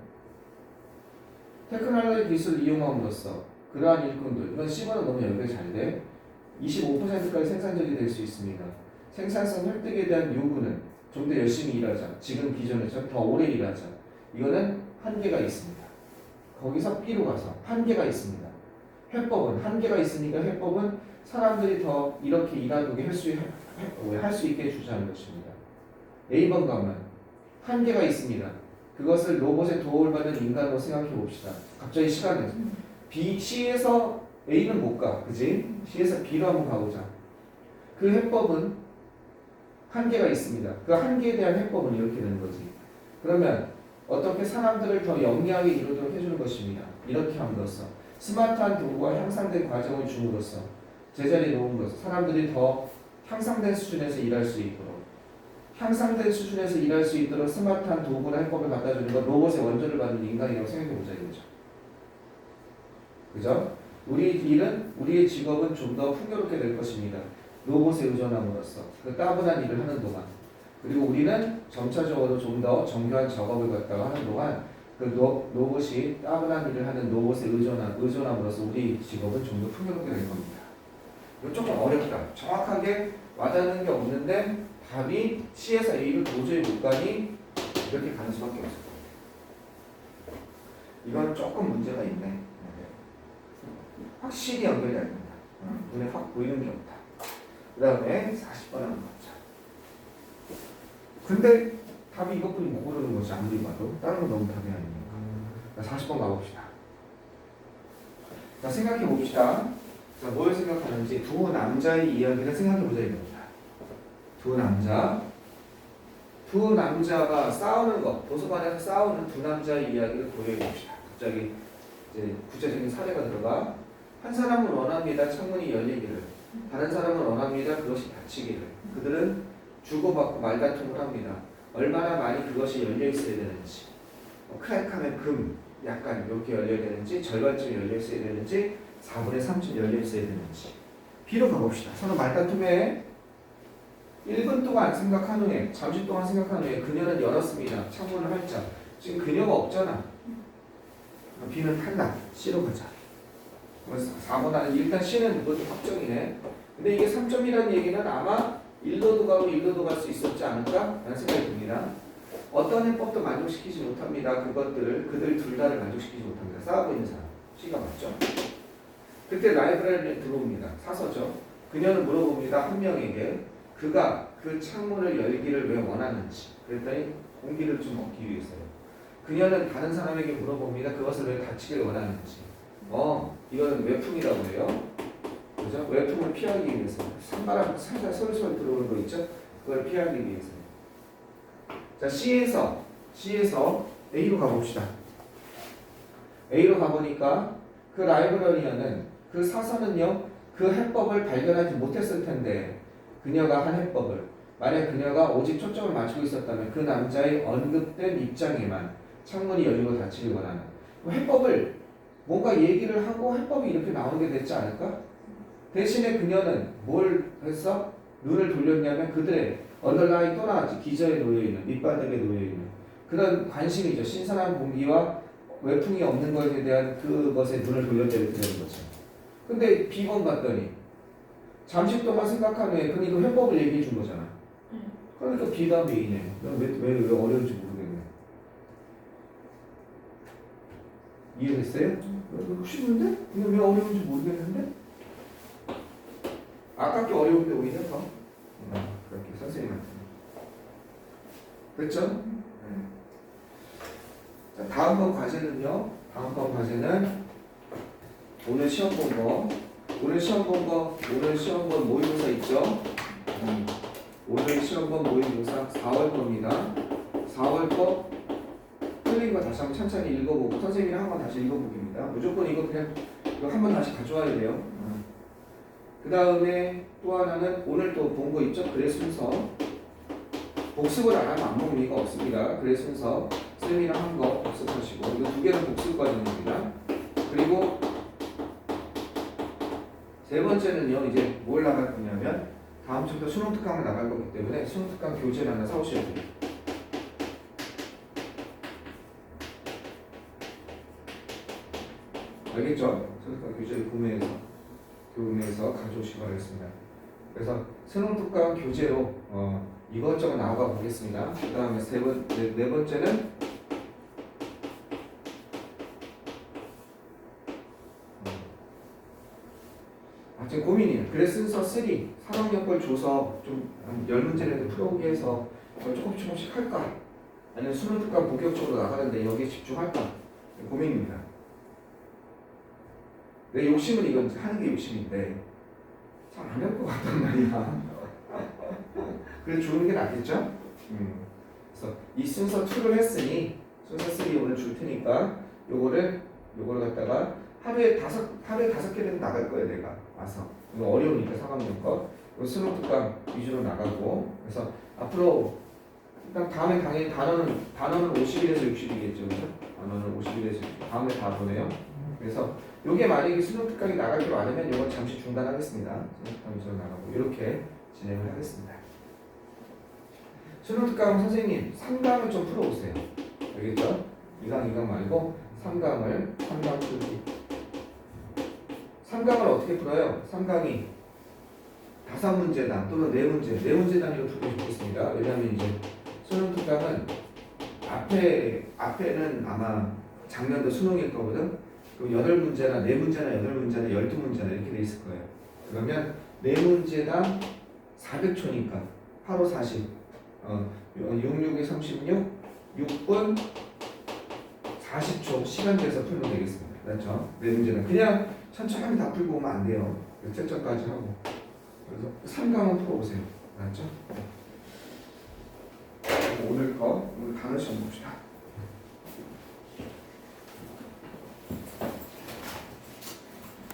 테크놀로지 기술을 이용함으로써 그러한 일꾼들 이건 C번은 너무 연결 잘 돼. 25%까지 생산적이 될 수 있습니다. 생산성 획득에 대한 요구는 좀 더 열심히 일하자. 지금 기존에서 더 오래 일하자. 이거는 한계가 있습니다. 거기서 B로 가서 한계가 있습니다. 해법은 한계가 있으니까 해법은 사람들이 더 이렇게 일하게 할 수 있게 해주자는 것입니다. A번 가면 한계가 있습니다. 그것을 로봇의 도움을 받는 인간으로 생각해 봅시다. 갑자기 시간을 C에서 A는 못 가, 그지? C에서 B로 한번 가보자. 그 해법은 한계가 있습니다. 그 한계에 대한 해법은 이렇게 되는 거지. 그러면 어떻게 사람들을 더 영리하게 이루도록 해주는 것입니다. 이렇게 함으로써 스마트한 도구와 향상된 과정을 줌으로써 제자리에 놓음으로써 사람들이 더 향상된 수준에서 일할 수 있도록 향상된 수준에서 일할 수 있도록 스마트한 도구나 해법을 갖다 주는 건 로봇의 원조를 받는 인간이라고 생각해 보자 이거죠. 그죠? 우리의 직업은 좀 더 풍요롭게 될 것입니다. 로봇에 의존함으로써 그 따분한 일을 하는 동안 그리고 우리는 점차적으로 좀 더 정교한 작업을 갖다가 하는 동안 그 로봇이 따분한 일을 하는 로봇에 의존함으로써 우리 직업은 좀 더 풍요롭게 될 겁니다. 이거 조금 어렵다. 정확하게 와닿는 게 없는데 답이 C에서 A를 도저히 못 가니 이렇게 가는 수밖에 없을 겁니다. 이건 조금 문제가 있네. 확실히 연결이 안 된다. 눈에 확 보이는 게 없다. 그 다음에 40번 한번 가자. 근데 답이 이것뿐이 못 고르는 거지 아무리 봐도. 다른 건 너무 답이 아니니까. 40번 가봅시다. 자, 생각해 봅시다. 자, 뭘 생각하는지 두 남자의 이야기를 생각해 보자 이겁니다. 두 남자가 싸우는 것, 도서관에서 싸우는 두 남자의 이야기를 고려해 봅시다. 갑자기 이제 구체적인 사례가 들어가. 한 사람은 원합니다. 창문이 열리기를. 다른 사람은 원합니다. 그것이 닫히기를. 그들은 주고받고 말다툼을 합니다. 얼마나 많이 그것이 열려 있어야 되는지, 크랙하면 금 약간 이렇게 열려야 되는지, 절반쯤 열려 있어야 되는지, 4분의 3쯤 열려 있어야 되는지. B로 가봅시다. 서로 말다툼에 1분 동안 생각한 후에, 잠시 동안 생각한 후에 그녀는 열었습니다. 창문을 활짝. 지금 그녀가 없잖아. B는 탈락. C로 가자. 4번 안에 일단 C는 이것도 확정이네. 근데 이게 3점이라는 얘기는 아마 1로도 가고 1로도 갈 수 있었지 않을까? 라는 생각이 듭니다. 어떤 해법도 만족시키지 못합니다. 그들 둘 다를 만족시키지 못합니다. 싸우고 있는 사람. C가 맞죠? 그때 라이브러리에 들어옵니다. 사서죠. 그녀는 물어봅니다. 한 명에게 그가 그 창문을 열기를 왜 원하는지. 그랬더니 공기를 좀 얻기 위해서요. 그녀는 다른 사람에게 물어봅니다. 그것을 왜 닫히길 원하는지. 이거는 외풍이라고 해요. 그죠? 외풍을 피하기 위해서. 산바람 살살 솔솔 들어오는 거 있죠? 그걸 피하기 위해서. 자, C에서 A로 가봅시다. A로 가보니까 그 라이브러리언은 그 사서는요, 그 해법을 발견하지 못했을 텐데 그녀가 한 해법을 만약 그녀가 오직 초점을 맞추고 있었다면 그 남자의 언급된 입장에만 창문이 열리고 닫히길 원하는 해법을 뭔가 얘기를 하고 해법이 이렇게 나오게 됐지 않을까? 대신에 그녀는 뭘 했어? 눈을 돌렸냐면 그들의 언더라인 또 나왔지. 기저에 놓여있는 밑바닥에 놓여있는 그런 관심이죠. 신선한 공기와 외풍이 없는 것에 대한 그것에 눈을 돌려야 되는 거죠. 근데 B번 봤더니 잠시 동안 생각한 후에 그러니까 해법을 얘기해 준 거잖아. 그러니까 B 다음에 A네. 왜 어려운지 모르겠네. 이해됐어요? 쉬운데? 근데 왜 어려운지 모르겠는데? 아깝게 어려운데 오히려 더 그렇게 선생님한테 그렇죠? 자, 다음번 과제는요. 다음번 과제는 오늘 시험 본 거. 오늘 시험 본 모의고사 있죠? 오늘 시험 본 모의고사 4월 겁니다. 4월 거 틀린 거 다시 한번 천천히 읽어보고 선생님이랑 한번 다시 읽어보기입니다. 무조건 이거 그냥 이거 한번 다시 가져와야 돼요. 그 다음에 또 하나는 오늘 또 본 거 있죠? 글의 순서. 복습을 안 하면 아무 의미가 없습니다. 글의 순서 쌤이랑 한 거 복습하시고 이거 두 개는 복습 과정입니다. 그리고 세 번째는요. 이제 뭘 나갈 거냐면 다음 주부터 수능 특강을 나갈 거기 때문에 수능 특강 교재를 하나 사오셔야 돼요. 알겠죠? 수능 특강 교재를 구매해서 가져오시기 바라겠습니다. 그래서 수능 특강 교재로 이것저것 나와 보겠습니다. 그 다음에 네 번째는 지금 고민이에요. 글의 순서 3 산업연구를 줘서 좀 10문제라도 풀어오게 해서 조금씩 할까? 아니면 수능 특강 본격적으로 나가는데 여기에 집중할까? 고민입니다. 내 욕심은 이건 하는 게 욕심인데 잘 안 할 것 같단 말이야. 그래서 주는 게 낫겠죠? 그래서 이 순서 2를 했으니 순서 3 오늘 줄 테니까 요거를 갖다가 하루에 5개는 나갈 거예요. 내가 와서 이거 어려우니까 3학년 거 수능 특강 위주로 나가고 그래서 앞으로 일단 다음에 당연히 단어는 50일에서 60일이겠죠. 그죠? 단어는 50일에서 60일 다음에 다 보내요. 그래서 요게 만약에 수능 특강이 나갈 게 많으면 요건 잠시 중단하겠습니다. 수능 특강 위주로 나가고 이렇게 진행을 하겠습니다. 수능 특강 선생님 3강을 좀 풀어보세요. 알겠죠? 2강 말고 3강 풀기. 3강을 어떻게 풀어요? 3강이 5문제당 또는 4문제 단위로 풀면 좋겠습니다. 왜냐하면 이제 수능 특강은 앞에는 아마 작년도 수능일 거거든. 그럼 8문제나 4문제나 8문제나 12문제나 이렇게 돼 있을 거예요. 그러면 4문제당 400초니까 8, 5, 40 66에 36 6분 40초 시간 돼서 풀면 되겠습니다. 그렇죠? 4문제는 그냥 천천히 다 풀고 오면 안 돼요. 채점까지 하고. 그래서 3강은 풀어보세요. 알았죠? 오늘 단어 시험 봅시다.